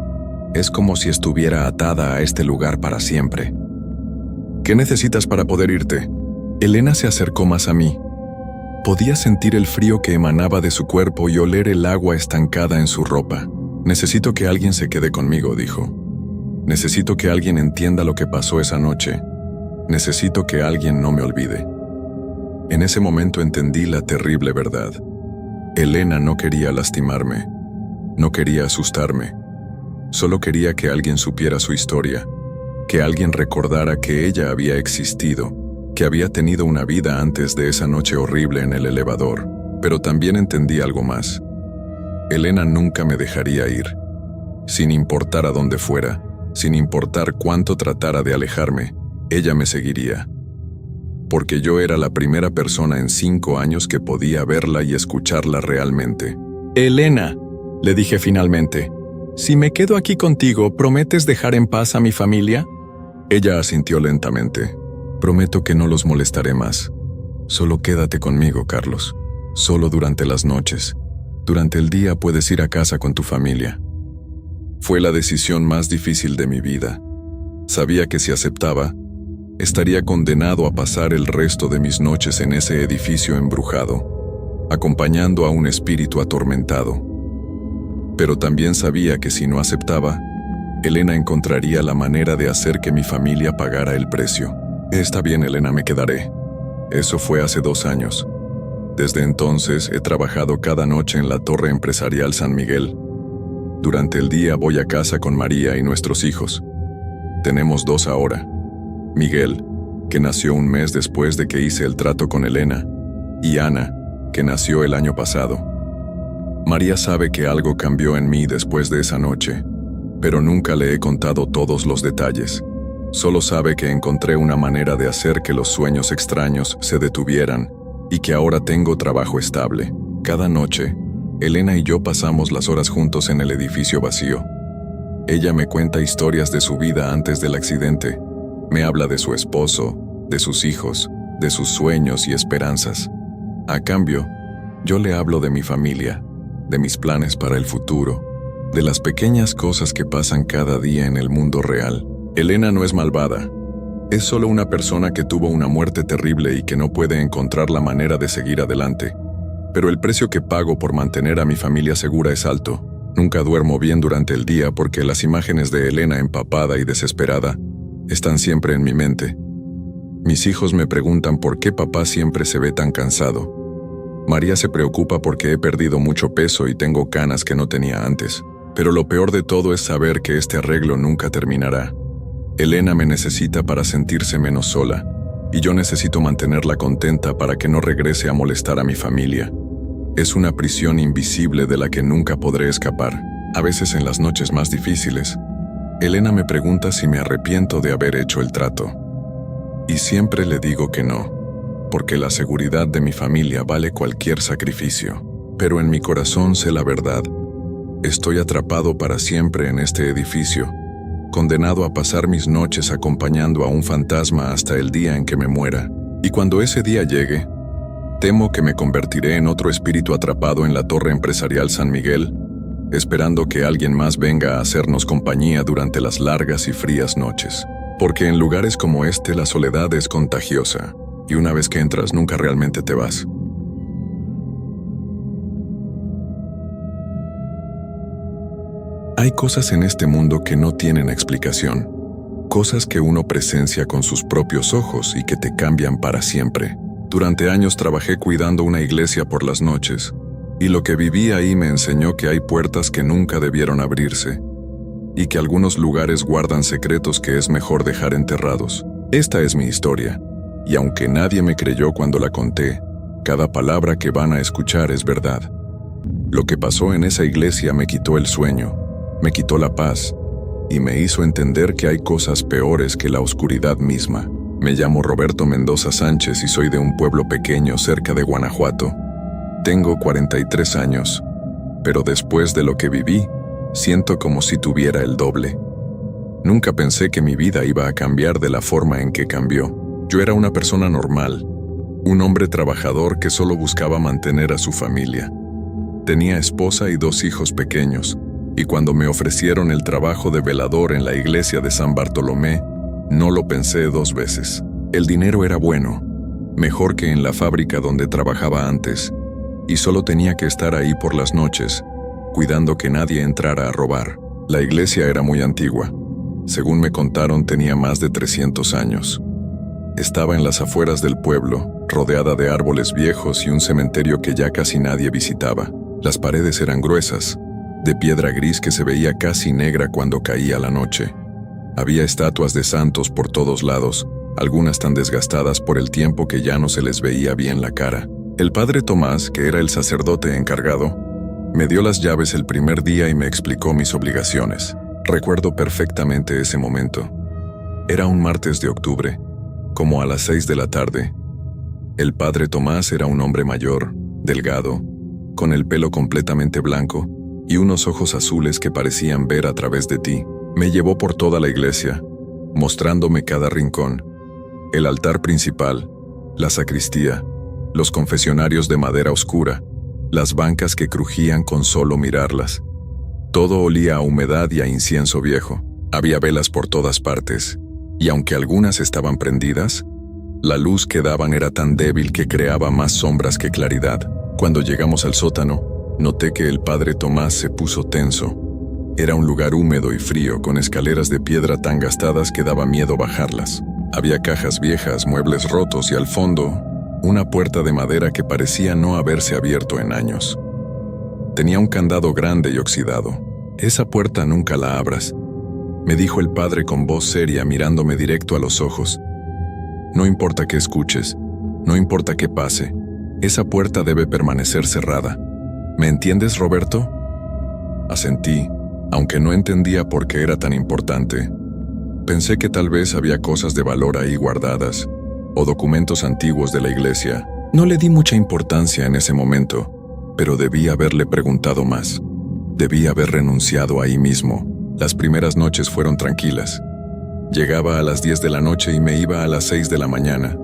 Es como si estuviera atada a este lugar para siempre». «¿Qué necesitas para poder irte?». Elena se acercó más a mí. Podía sentir el frío que emanaba de su cuerpo y oler el agua estancada en su ropa. «Necesito que alguien se quede conmigo», dijo. «Necesito que alguien entienda lo que pasó esa noche. Necesito que alguien no me olvide». En ese momento entendí la terrible verdad. Elena no quería lastimarme, no quería asustarme. Solo quería que alguien supiera su historia, que alguien recordara que ella había existido, que había tenido una vida antes de esa noche horrible en el elevador. Pero también entendí algo más. Elena nunca me dejaría ir. Sin importar a dónde fuera, sin importar cuánto tratara de alejarme, ella me seguiría. Porque yo era la primera persona en 5 años que podía verla y escucharla realmente. «Elena», le dije finalmente, «si me quedo aquí contigo, ¿prometes dejar en paz a mi familia?». Ella asintió lentamente. «Prometo que no los molestaré más. Solo quédate conmigo, Carlos. Solo durante las noches. Durante el día puedes ir a casa con tu familia». Fue la decisión más difícil de mi vida. Sabía que si aceptaba, estaría condenado a pasar el resto de mis noches en ese edificio embrujado, acompañando a un espíritu atormentado. Pero también sabía que si no aceptaba, Elena encontraría la manera de hacer que mi familia pagara el precio. «Está bien, Elena, me quedaré». Eso fue hace 2 años. Desde entonces he trabajado cada noche en la Torre Empresarial San Miguel. Durante el día voy a casa con María y nuestros hijos. Tenemos 2 ahora. Miguel, que nació un mes después de que hice el trato con Elena, y Ana, que nació el año pasado. María sabe que algo cambió en mí después de esa noche, pero nunca le he contado todos los detalles. Solo sabe que encontré una manera de hacer que los sueños extraños se detuvieran y que ahora tengo trabajo estable. Cada noche, Elena y yo pasamos las horas juntos en el edificio vacío. Ella me cuenta historias de su vida antes del accidente. Me habla de su esposo, de sus hijos, de sus sueños y esperanzas. A cambio, yo le hablo de mi familia, de mis planes para el futuro, de las pequeñas cosas que pasan cada día en el mundo real. Elena no es malvada. Es solo una persona que tuvo una muerte terrible y que no puede encontrar la manera de seguir adelante. Pero el precio que pago por mantener a mi familia segura es alto. Nunca duermo bien durante el día porque las imágenes de Elena empapada y desesperada están siempre en mi mente. Mis hijos me preguntan por qué papá siempre se ve tan cansado. María se preocupa porque he perdido mucho peso y tengo canas que no tenía antes. Pero lo peor de todo es saber que este arreglo nunca terminará. Elena me necesita para sentirse menos sola, y yo necesito mantenerla contenta para que no regrese a molestar a mi familia. Es una prisión invisible de la que nunca podré escapar. A veces en las noches más difíciles, Elena me pregunta si me arrepiento de haber hecho el trato. Y siempre le digo que no, porque la seguridad de mi familia vale cualquier sacrificio. Pero en mi corazón sé la verdad. Estoy atrapado para siempre en este edificio, condenado a pasar mis noches acompañando a un fantasma hasta el día en que me muera. Y cuando ese día llegue, temo que me convertiré en otro espíritu atrapado en la torre empresarial San Miguel, esperando que alguien más venga a hacernos compañía durante las largas y frías noches. Porque en lugares como este la soledad es contagiosa, y una vez que entras nunca realmente te vas. Hay cosas en este mundo que no tienen explicación, cosas que uno presencia con sus propios ojos y que te cambian para siempre. Durante años trabajé cuidando una iglesia por las noches, y lo que viví ahí me enseñó que hay puertas que nunca debieron abrirse, y que algunos lugares guardan secretos que es mejor dejar enterrados. Esta es mi historia, y aunque nadie me creyó cuando la conté, cada palabra que van a escuchar es verdad. Lo que pasó en esa iglesia me quitó el sueño, me quitó la paz, y me hizo entender que hay cosas peores que la oscuridad misma. Me llamo Roberto Mendoza Sánchez y soy de un pueblo pequeño cerca de Guanajuato. Tengo 43 años, pero después de lo que viví, siento como si tuviera el doble. Nunca pensé que mi vida iba a cambiar de la forma en que cambió. Yo era una persona normal, un hombre trabajador que solo buscaba mantener a su familia. Tenía esposa y 2 hijos pequeños, y cuando me ofrecieron el trabajo de velador en la iglesia de San Bartolomé, no lo pensé 2 veces. El dinero era bueno, mejor que en la fábrica donde trabajaba antes, y solo tenía que estar ahí por las noches, cuidando que nadie entrara a robar. La iglesia era muy antigua. Según me contaron, tenía más de 300 años. Estaba en las afueras del pueblo, rodeada de árboles viejos y un cementerio que ya casi nadie visitaba. Las paredes eran gruesas, de piedra gris que se veía casi negra cuando caía la noche. Había estatuas de santos por todos lados, algunas tan desgastadas por el tiempo que ya no se les veía bien la cara. El padre Tomás, que era el sacerdote encargado, me dio las llaves el primer día y me explicó mis obligaciones. Recuerdo perfectamente ese momento. Era un martes de octubre, como a las 6 de la tarde. El padre Tomás era un hombre mayor, delgado, con el pelo completamente blanco y unos ojos azules que parecían ver a través de ti. Me llevó por toda la iglesia, mostrándome cada rincón, el altar principal, la sacristía, los confesionarios de madera oscura, las bancas que crujían con solo mirarlas. Todo olía a humedad y a incienso viejo. Había velas por todas partes, y aunque algunas estaban prendidas, la luz que daban era tan débil que creaba más sombras que claridad. Cuando llegamos al sótano, noté que el padre Tomás se puso tenso. Era un lugar húmedo y frío, con escaleras de piedra tan gastadas que daba miedo bajarlas. Había cajas viejas, muebles rotos y al fondo, una puerta de madera que parecía no haberse abierto en años. Tenía un candado grande y oxidado. «Esa puerta nunca la abras», me dijo el padre con voz seria mirándome directo a los ojos. «No importa qué escuches, no importa qué pase, esa puerta debe permanecer cerrada. ¿Me entiendes, Roberto?» Asentí, aunque no entendía por qué era tan importante. Pensé que tal vez había cosas de valor ahí guardadas, o documentos antiguos de la iglesia. No le di mucha importancia en ese momento, pero debí haberle preguntado más. Debí haber renunciado ahí mismo. Las primeras noches fueron tranquilas. Llegaba a las 10 de la noche y me iba a las 6 de la mañana.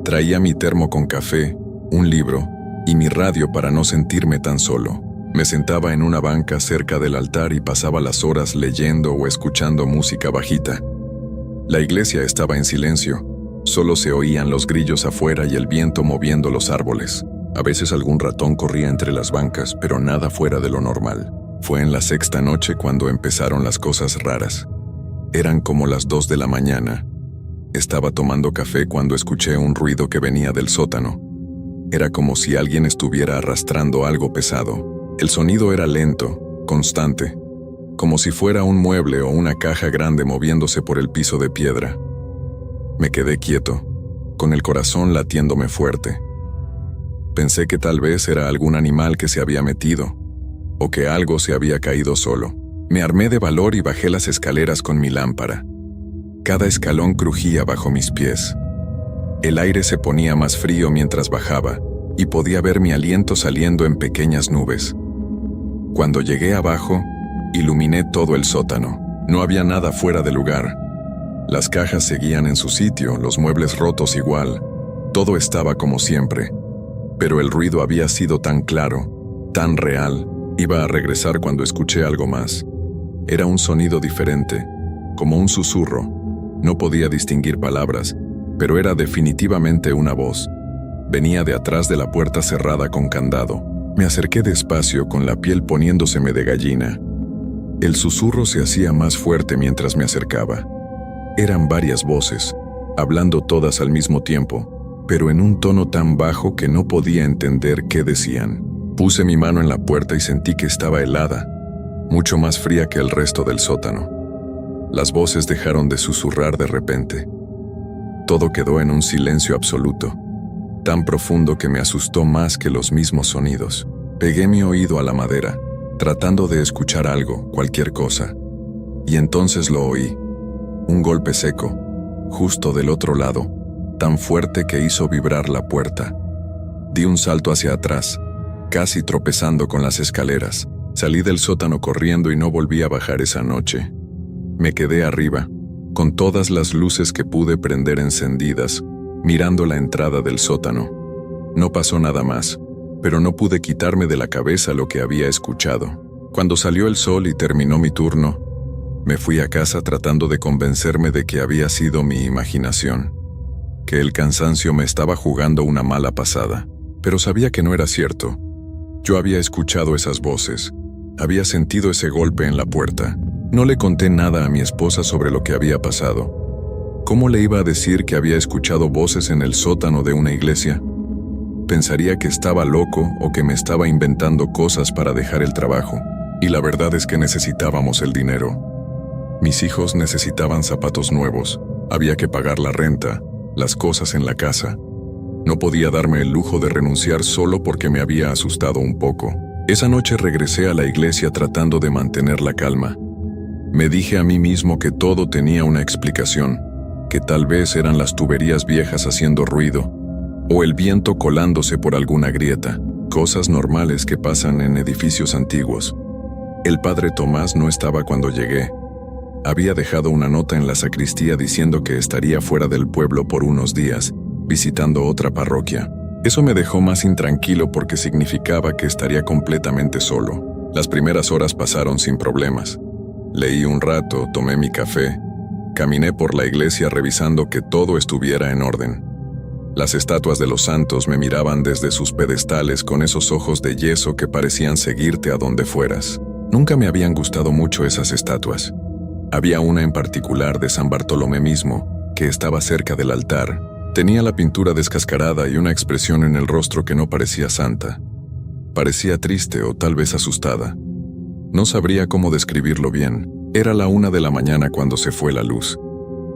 Traía mi termo con café, un libro y mi radio para no sentirme tan solo. Me sentaba en una banca cerca del altar y pasaba las horas leyendo o escuchando música bajita. La iglesia estaba en silencio. Solo se oían los grillos afuera y el viento moviendo los árboles. A veces algún ratón corría entre las bancas, pero nada fuera de lo normal. Fue en la 6ª noche cuando empezaron las cosas raras. Eran como las 2 de la mañana. Estaba tomando café cuando escuché un ruido que venía del sótano. Era como si alguien estuviera arrastrando algo pesado. El sonido era lento, constante, como si fuera un mueble o una caja grande moviéndose por el piso de piedra. Me quedé quieto, con el corazón latiéndome fuerte. Pensé que tal vez era algún animal que se había metido, o que algo se había caído solo. Me armé de valor y bajé las escaleras con mi lámpara. Cada escalón crujía bajo mis pies. El aire se ponía más frío mientras bajaba, y podía ver mi aliento saliendo en pequeñas nubes. Cuando llegué abajo, iluminé todo el sótano. No había nada fuera de lugar. Las cajas seguían en su sitio, los muebles rotos igual. Todo estaba como siempre. Pero el ruido había sido tan claro, tan real. Iba a regresar cuando escuché algo más. Era un sonido diferente, como un susurro. No podía distinguir palabras, pero era definitivamente una voz. Venía de atrás de la puerta cerrada con candado. Me acerqué despacio con la piel poniéndoseme de gallina. El susurro se hacía más fuerte mientras me acercaba. Eran varias voces, hablando todas al mismo tiempo, pero en un tono tan bajo que no podía entender qué decían. Puse mi mano en la puerta y sentí que estaba helada, mucho más fría que el resto del sótano. Las voces dejaron de susurrar de repente. Todo quedó en un silencio absoluto, tan profundo que me asustó más que los mismos sonidos. Pegué mi oído a la madera, tratando de escuchar algo, cualquier cosa. Y entonces lo oí. Un golpe seco, justo del otro lado, tan fuerte que hizo vibrar la puerta. Di un salto hacia atrás, casi tropezando con las escaleras. Salí del sótano corriendo y no volví a bajar esa noche. Me quedé arriba, con todas las luces que pude prender encendidas, mirando la entrada del sótano. No pasó nada más, pero no pude quitarme de la cabeza lo que había escuchado. Cuando salió el sol y terminó mi turno, me fui a casa tratando de convencerme de que había sido mi imaginación, que el cansancio me estaba jugando una mala pasada, pero sabía que no era cierto. Yo había escuchado esas voces, había sentido ese golpe en la puerta. No le conté nada a mi esposa sobre lo que había pasado. ¿Cómo le iba a decir que había escuchado voces en el sótano de una iglesia? Pensaría que estaba loco o que me estaba inventando cosas para dejar el trabajo. Y la verdad es que necesitábamos el dinero. Mis hijos necesitaban zapatos nuevos, había que pagar la renta, las cosas en la casa. No podía darme el lujo de renunciar solo porque me había asustado un poco. Esa noche regresé a la iglesia tratando de mantener la calma. Me dije a mí mismo que todo tenía una explicación, que tal vez eran las tuberías viejas haciendo ruido, o el viento colándose por alguna grieta, cosas normales que pasan en edificios antiguos. El padre Tomás no estaba cuando llegué. Había dejado una nota en la sacristía diciendo que estaría fuera del pueblo por unos días, visitando otra parroquia. Eso me dejó más intranquilo porque significaba que estaría completamente solo. Las primeras horas pasaron sin problemas. Leí un rato, tomé mi café, caminé por la iglesia revisando que todo estuviera en orden. Las estatuas de los santos me miraban desde sus pedestales con esos ojos de yeso que parecían seguirte a donde fueras. Nunca me habían gustado mucho esas estatuas. Había una en particular de San Bartolomé mismo, que estaba cerca del altar. Tenía la pintura descascarada y una expresión en el rostro que no parecía santa. Parecía triste o tal vez asustada. No sabría cómo describirlo bien. Era la 1 de la mañana cuando se fue la luz.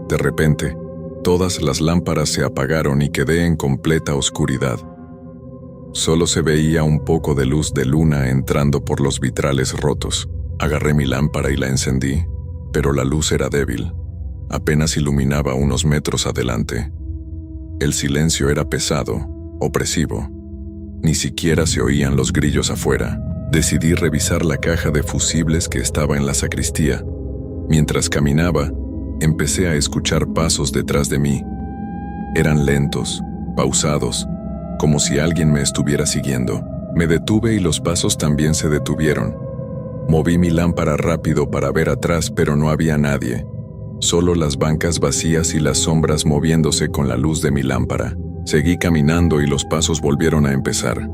De repente, todas las lámparas se apagaron y quedé en completa oscuridad. Solo se veía un poco de luz de luna entrando por los vitrales rotos. Agarré mi lámpara y la encendí, pero la luz era débil. Apenas iluminaba unos metros adelante. El silencio era pesado, opresivo. Ni siquiera se oían los grillos afuera. Decidí revisar la caja de fusibles que estaba en la sacristía. Mientras caminaba, empecé a escuchar pasos detrás de mí. Eran lentos, pausados, como si alguien me estuviera siguiendo. Me detuve y los pasos también se detuvieron. Moví mi lámpara rápido para ver atrás, pero no había nadie. Solo las bancas vacías y las sombras moviéndose con la luz de mi lámpara. Seguí caminando y los pasos volvieron a empezar.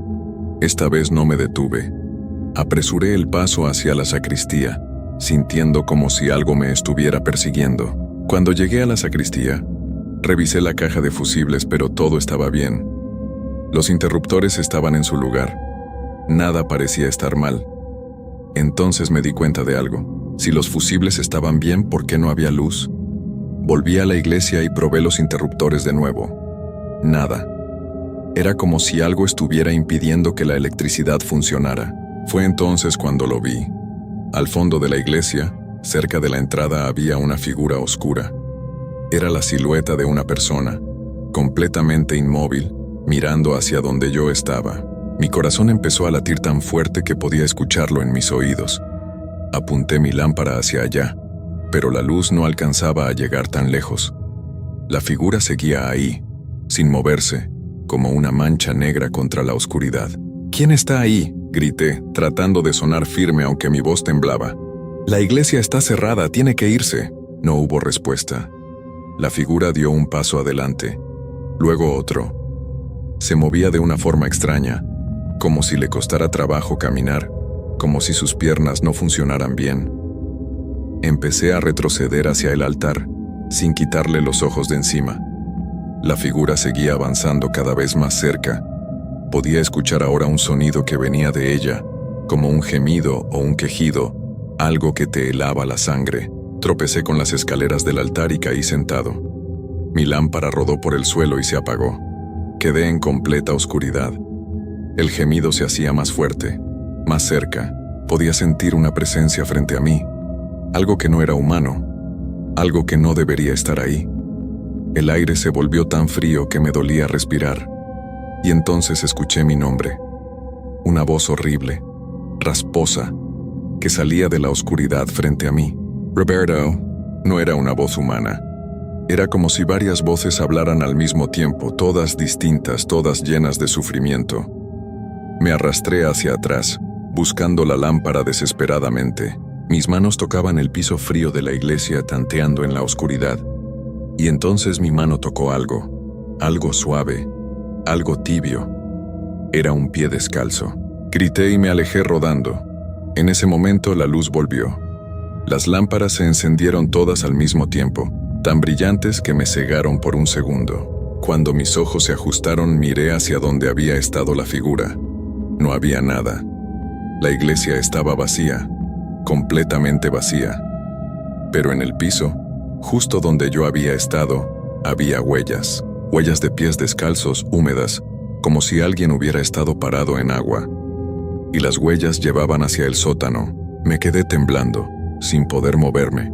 Esta vez no me detuve. Apresuré el paso hacia la sacristía, sintiendo como si algo me estuviera persiguiendo. Cuando llegué a la sacristía, revisé la caja de fusibles, pero todo estaba bien. Los interruptores estaban en su lugar. Nada parecía estar mal. Entonces me di cuenta de algo. Si los fusibles estaban bien, ¿por qué no había luz? Volví a la iglesia y probé los interruptores de nuevo. Nada. Era como si algo estuviera impidiendo que la electricidad funcionara. Fue entonces cuando lo vi. Al fondo de la iglesia, cerca de la entrada, había una figura oscura. Era la silueta de una persona, completamente inmóvil, mirando hacia donde yo estaba. Mi corazón empezó a latir tan fuerte que podía escucharlo en mis oídos. Apunté mi lámpara hacia allá, pero la luz no alcanzaba a llegar tan lejos. La figura seguía ahí, sin moverse, como una mancha negra contra la oscuridad. «¿Quién está ahí?», grité, tratando de sonar firme aunque mi voz temblaba. «La iglesia está cerrada, tiene que irse». No hubo respuesta. La figura dio un paso adelante, luego otro. Se movía de una forma extraña, como si le costara trabajo caminar, como si sus piernas no funcionaran bien. Empecé a retroceder hacia el altar, sin quitarle los ojos de encima. La figura seguía avanzando cada vez más cerca. Podía escuchar ahora un sonido que venía de ella, como un gemido o un quejido, algo que te helaba la sangre. Tropecé con las escaleras del altar y caí sentado. Mi lámpara rodó por el suelo y se apagó. Quedé en completa oscuridad. El gemido se hacía más fuerte, más cerca. Podía sentir una presencia frente a mí, algo que no era humano, algo que no debería estar ahí. El aire se volvió tan frío que me dolía respirar. Y entonces escuché mi nombre. Una voz horrible, rasposa, que salía de la oscuridad frente a mí. Roberto. No era una voz humana. Era como si varias voces hablaran al mismo tiempo, todas distintas, todas llenas de sufrimiento. Me arrastré hacia atrás, buscando la lámpara desesperadamente. Mis manos tocaban el piso frío de la iglesia tanteando en la oscuridad. Y entonces mi mano tocó algo suave, algo tibio. Era un pie descalzo. Grité y me alejé rodando. En ese momento la luz volvió. Las lámparas se encendieron todas al mismo tiempo, tan brillantes que me cegaron por un segundo. Cuando mis ojos se ajustaron, miré hacia donde había estado la figura. No había nada. La iglesia estaba vacía, completamente vacía. Pero en el piso, justo donde yo había estado, había huellas de pies descalzos, húmedas, como si alguien hubiera estado parado en agua. Y las huellas llevaban hacia el sótano. Me quedé temblando, sin poder moverme,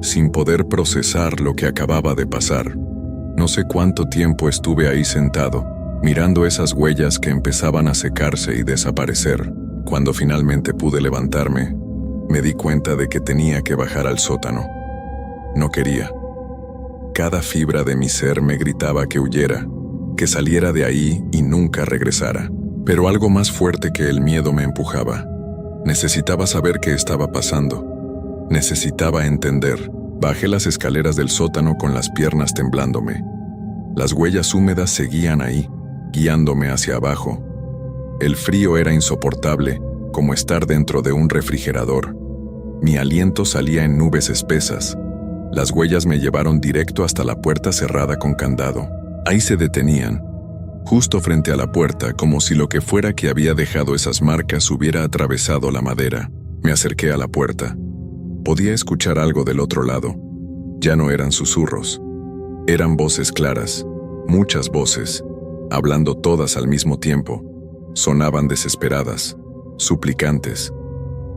sin poder procesar lo que acababa de pasar. No sé cuánto tiempo estuve ahí sentado, mirando esas huellas que empezaban a secarse y desaparecer. Cuando finalmente pude levantarme, me di cuenta de que tenía que bajar al sótano. No quería. Cada fibra de mi ser me gritaba que huyera, que saliera de ahí y nunca regresara. Pero algo más fuerte que el miedo me empujaba. Necesitaba saber qué estaba pasando. Necesitaba entender. Bajé las escaleras del sótano con las piernas temblándome. Las huellas húmedas seguían ahí, guiándome hacia abajo. El frío era insoportable, como estar dentro de un refrigerador. Mi aliento salía en nubes espesas. Las huellas me llevaron directo hasta la puerta cerrada con candado. Ahí se detenían, justo frente a la puerta, como si lo que fuera que había dejado esas marcas hubiera atravesado la madera. Me acerqué a la puerta. Podía escuchar algo del otro lado. Ya no eran susurros. Eran voces claras, muchas voces, hablando todas al mismo tiempo. Sonaban desesperadas, suplicantes.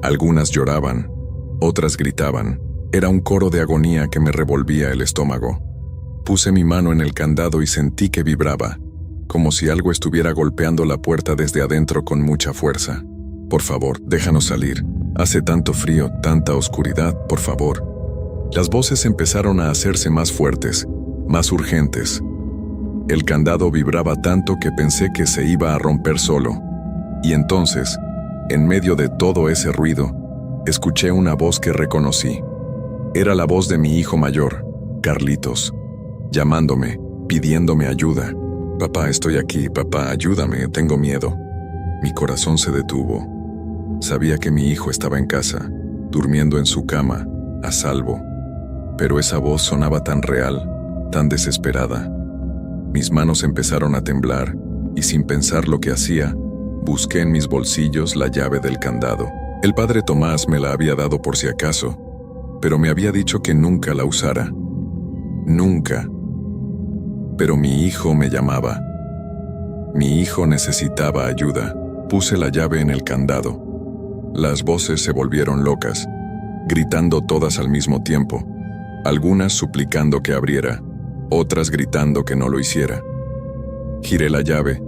Algunas lloraban, otras gritaban. Era un coro de agonía que me revolvía el estómago. Puse mi mano en el candado y sentí que vibraba, como si algo estuviera golpeando la puerta desde adentro con mucha fuerza. Por favor, déjanos salir. Hace tanto frío, tanta oscuridad, por favor. Las voces empezaron a hacerse más fuertes, más urgentes. El candado vibraba tanto que pensé que se iba a romper solo. Y entonces, en medio de todo ese ruido, escuché una voz que reconocí. Era la voz de mi hijo mayor, Carlitos, llamándome, pidiéndome ayuda. Papá, estoy aquí, papá, ayúdame, tengo miedo. Mi corazón se detuvo. Sabía que mi hijo estaba en casa, durmiendo en su cama, a salvo. Pero esa voz sonaba tan real, tan desesperada. Mis manos empezaron a temblar, y sin pensar lo que hacía, busqué en mis bolsillos la llave del candado. El padre Tomás me la había dado por si acaso, pero me había dicho que nunca la usara. Nunca. Pero mi hijo me llamaba. Mi hijo necesitaba ayuda. Puse la llave en el candado. Las voces se volvieron locas, gritando todas al mismo tiempo, algunas suplicando que abriera, otras gritando que no lo hiciera. Giré la llave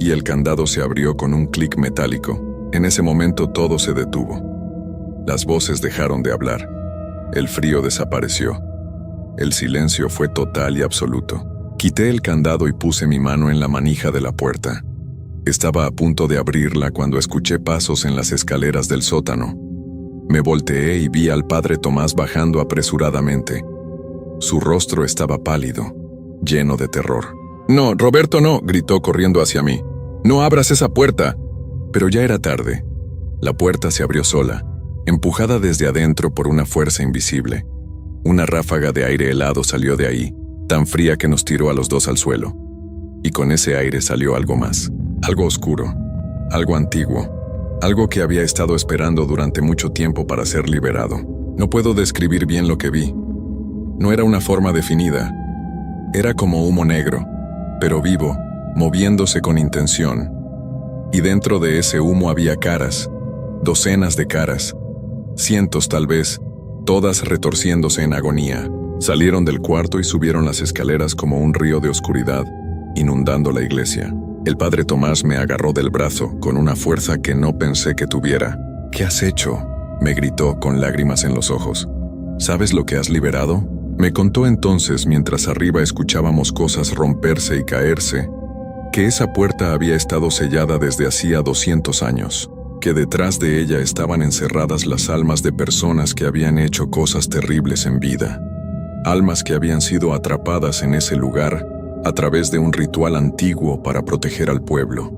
y el candado se abrió con un clic metálico. En ese momento todo se detuvo. Las voces dejaron de hablar. El frío desapareció. El silencio fue total y absoluto. Quité el candado y puse mi mano en la manija de la puerta. Estaba a punto de abrirla cuando escuché pasos en las escaleras del sótano. Me volteé y vi al padre Tomás bajando apresuradamente. Su rostro estaba pálido, lleno de terror. «No, Roberto, no», gritó corriendo hacia mí. «No abras esa puerta». Pero ya era tarde. La puerta se abrió sola, empujada desde adentro por una fuerza invisible. Una ráfaga de aire helado salió de ahí, tan fría que nos tiró a los dos al suelo. Y con ese aire salió algo más, algo oscuro, algo antiguo, algo que había estado esperando durante mucho tiempo para ser liberado. No puedo describir bien lo que vi. No era una forma definida. Era como humo negro, pero vivo, moviéndose con intención. Y dentro de ese humo había caras, docenas de caras, cientos tal vez, todas retorciéndose en agonía. Salieron del cuarto y subieron las escaleras como un río de oscuridad, inundando la iglesia. El padre Tomás me agarró del brazo con una fuerza que no pensé que tuviera. «¿Qué has hecho?», me gritó con lágrimas en los ojos. «¿Sabes lo que has liberado?». Me contó entonces, mientras arriba escuchábamos cosas romperse y caerse, que esa puerta había estado sellada desde hacía 200 años, que detrás de ella estaban encerradas las almas de personas que habían hecho cosas terribles en vida, almas que habían sido atrapadas en ese lugar a través de un ritual antiguo para proteger al pueblo,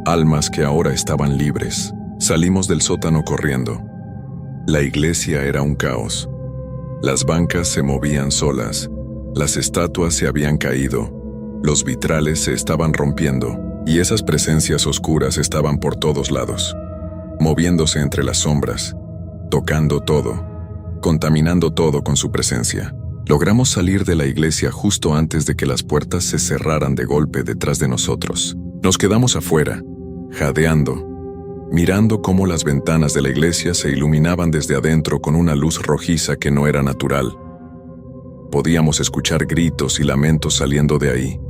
almas que ahora estaban libres. Salimos del sótano corriendo. La iglesia era un caos. Las bancas se movían solas, las estatuas se habían caído, los vitrales se estaban rompiendo, y esas presencias oscuras estaban por todos lados, moviéndose entre las sombras, tocando todo, contaminando todo con su presencia. Logramos salir de la iglesia justo antes de que las puertas se cerraran de golpe detrás de nosotros. Nos quedamos afuera, jadeando, mirando cómo las ventanas de la iglesia se iluminaban desde adentro con una luz rojiza que no era natural. Podíamos escuchar gritos y lamentos saliendo de ahí,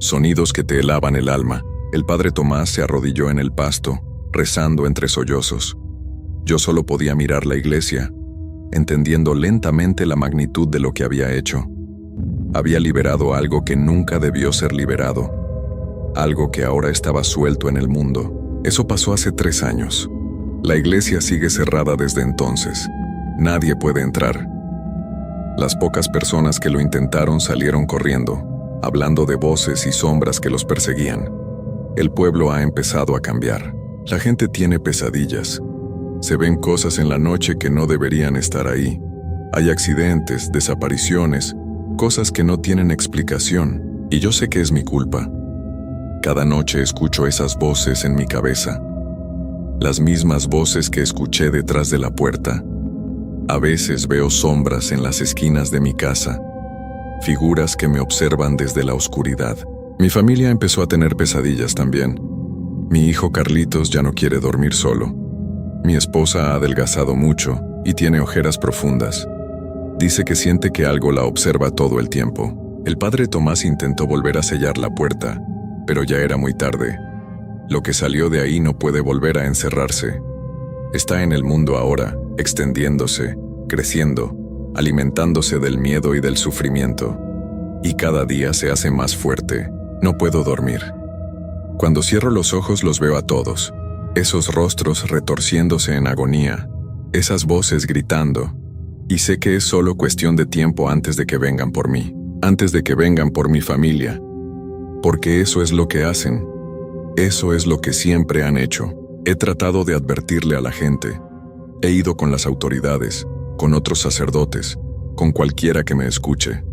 sonidos que te helaban el alma. El padre Tomás se arrodilló en el pasto, rezando entre sollozos. Yo solo podía mirar la iglesia, entendiendo lentamente la magnitud de lo que había hecho. Había liberado algo que nunca debió ser liberado, algo que ahora estaba suelto en el mundo. Eso pasó hace 3 años. La iglesia sigue cerrada desde entonces. Nadie puede entrar. Las pocas personas que lo intentaron salieron corriendo, hablando de voces y sombras que los perseguían. El pueblo ha empezado a cambiar. La gente tiene pesadillas. Se ven cosas en la noche que no deberían estar ahí. Hay accidentes, desapariciones, cosas que no tienen explicación, y yo sé que es mi culpa. Cada noche escucho esas voces en mi cabeza, las mismas voces que escuché detrás de la puerta. A veces veo sombras en las esquinas de mi casa, figuras que me observan desde la oscuridad. Mi familia empezó a tener pesadillas también. Mi hijo Carlitos ya no quiere dormir solo. Mi esposa ha adelgazado mucho y tiene ojeras profundas. Dice que siente que algo la observa todo el tiempo. El padre Tomás intentó volver a sellar la puerta, pero ya era muy tarde. Lo que salió de ahí no puede volver a encerrarse. Está en el mundo ahora, extendiéndose, creciendo, alimentándose del miedo y del sufrimiento. Y cada día se hace más fuerte. No puedo dormir. Cuando cierro los ojos los veo a todos. Esos rostros retorciéndose en agonía, esas voces gritando. Y sé que es solo cuestión de tiempo antes de que vengan por mí, antes de que vengan por mi familia. Porque eso es lo que hacen. Eso es lo que siempre han hecho. He tratado de advertirle a la gente. He ido con las autoridades, con otros sacerdotes, con cualquiera que me escuche.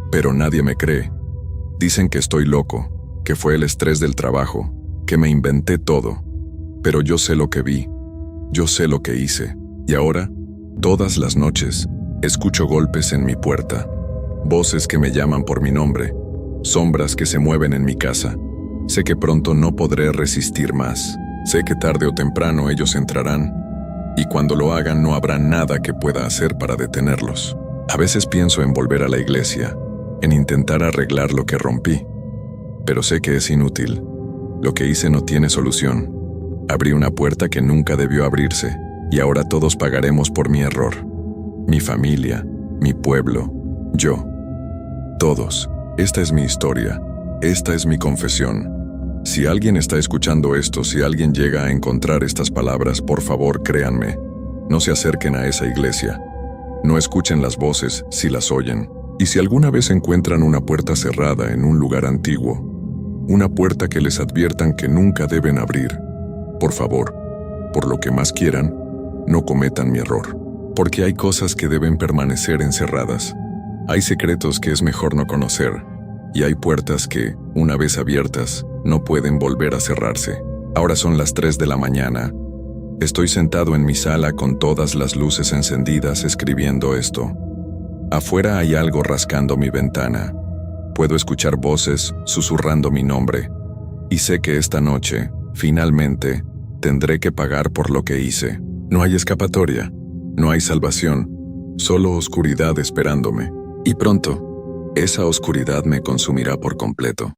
Pero nadie me cree. Dicen que estoy loco, que fue el estrés del trabajo, que me inventé todo. Pero yo sé lo que vi. Yo sé lo que hice. Y ahora, todas las noches, escucho golpes en mi puerta. Voces que me llaman por mi nombre. Sombras que se mueven en mi casa. Sé que pronto no podré resistir más. Sé que tarde o temprano ellos entrarán. y cuando lo hagan no habrá nada que pueda hacer para detenerlos. A veces pienso en volver a la iglesia, en intentar arreglar lo que rompí, pero sé que es inútil. Lo que hice no tiene solución. Abrí una puerta que nunca debió abrirse, y ahora todos pagaremos por mi error. Mi familia, mi pueblo, yo. Todos. Esta es mi historia. Esta es mi confesión. Si alguien está escuchando esto, si alguien llega a encontrar estas palabras, por favor, créanme, no se acerquen a esa iglesia. No escuchen las voces si las oyen. Y si alguna vez encuentran una puerta cerrada en un lugar antiguo, una puerta que les adviertan que nunca deben abrir, por favor, por lo que más quieran, no cometan mi error. Porque hay cosas que deben permanecer encerradas. Hay secretos que es mejor no conocer. Y hay puertas que, una vez abiertas, no pueden volver a cerrarse. Ahora son las 3 de la mañana. Estoy sentado en mi sala con todas las luces encendidas escribiendo esto. Afuera hay algo rascando mi ventana. Puedo escuchar voces susurrando mi nombre. Y sé que esta noche, finalmente, tendré que pagar por lo que hice. No hay escapatoria, no hay salvación, solo oscuridad esperándome. Y pronto, esa oscuridad me consumirá por completo.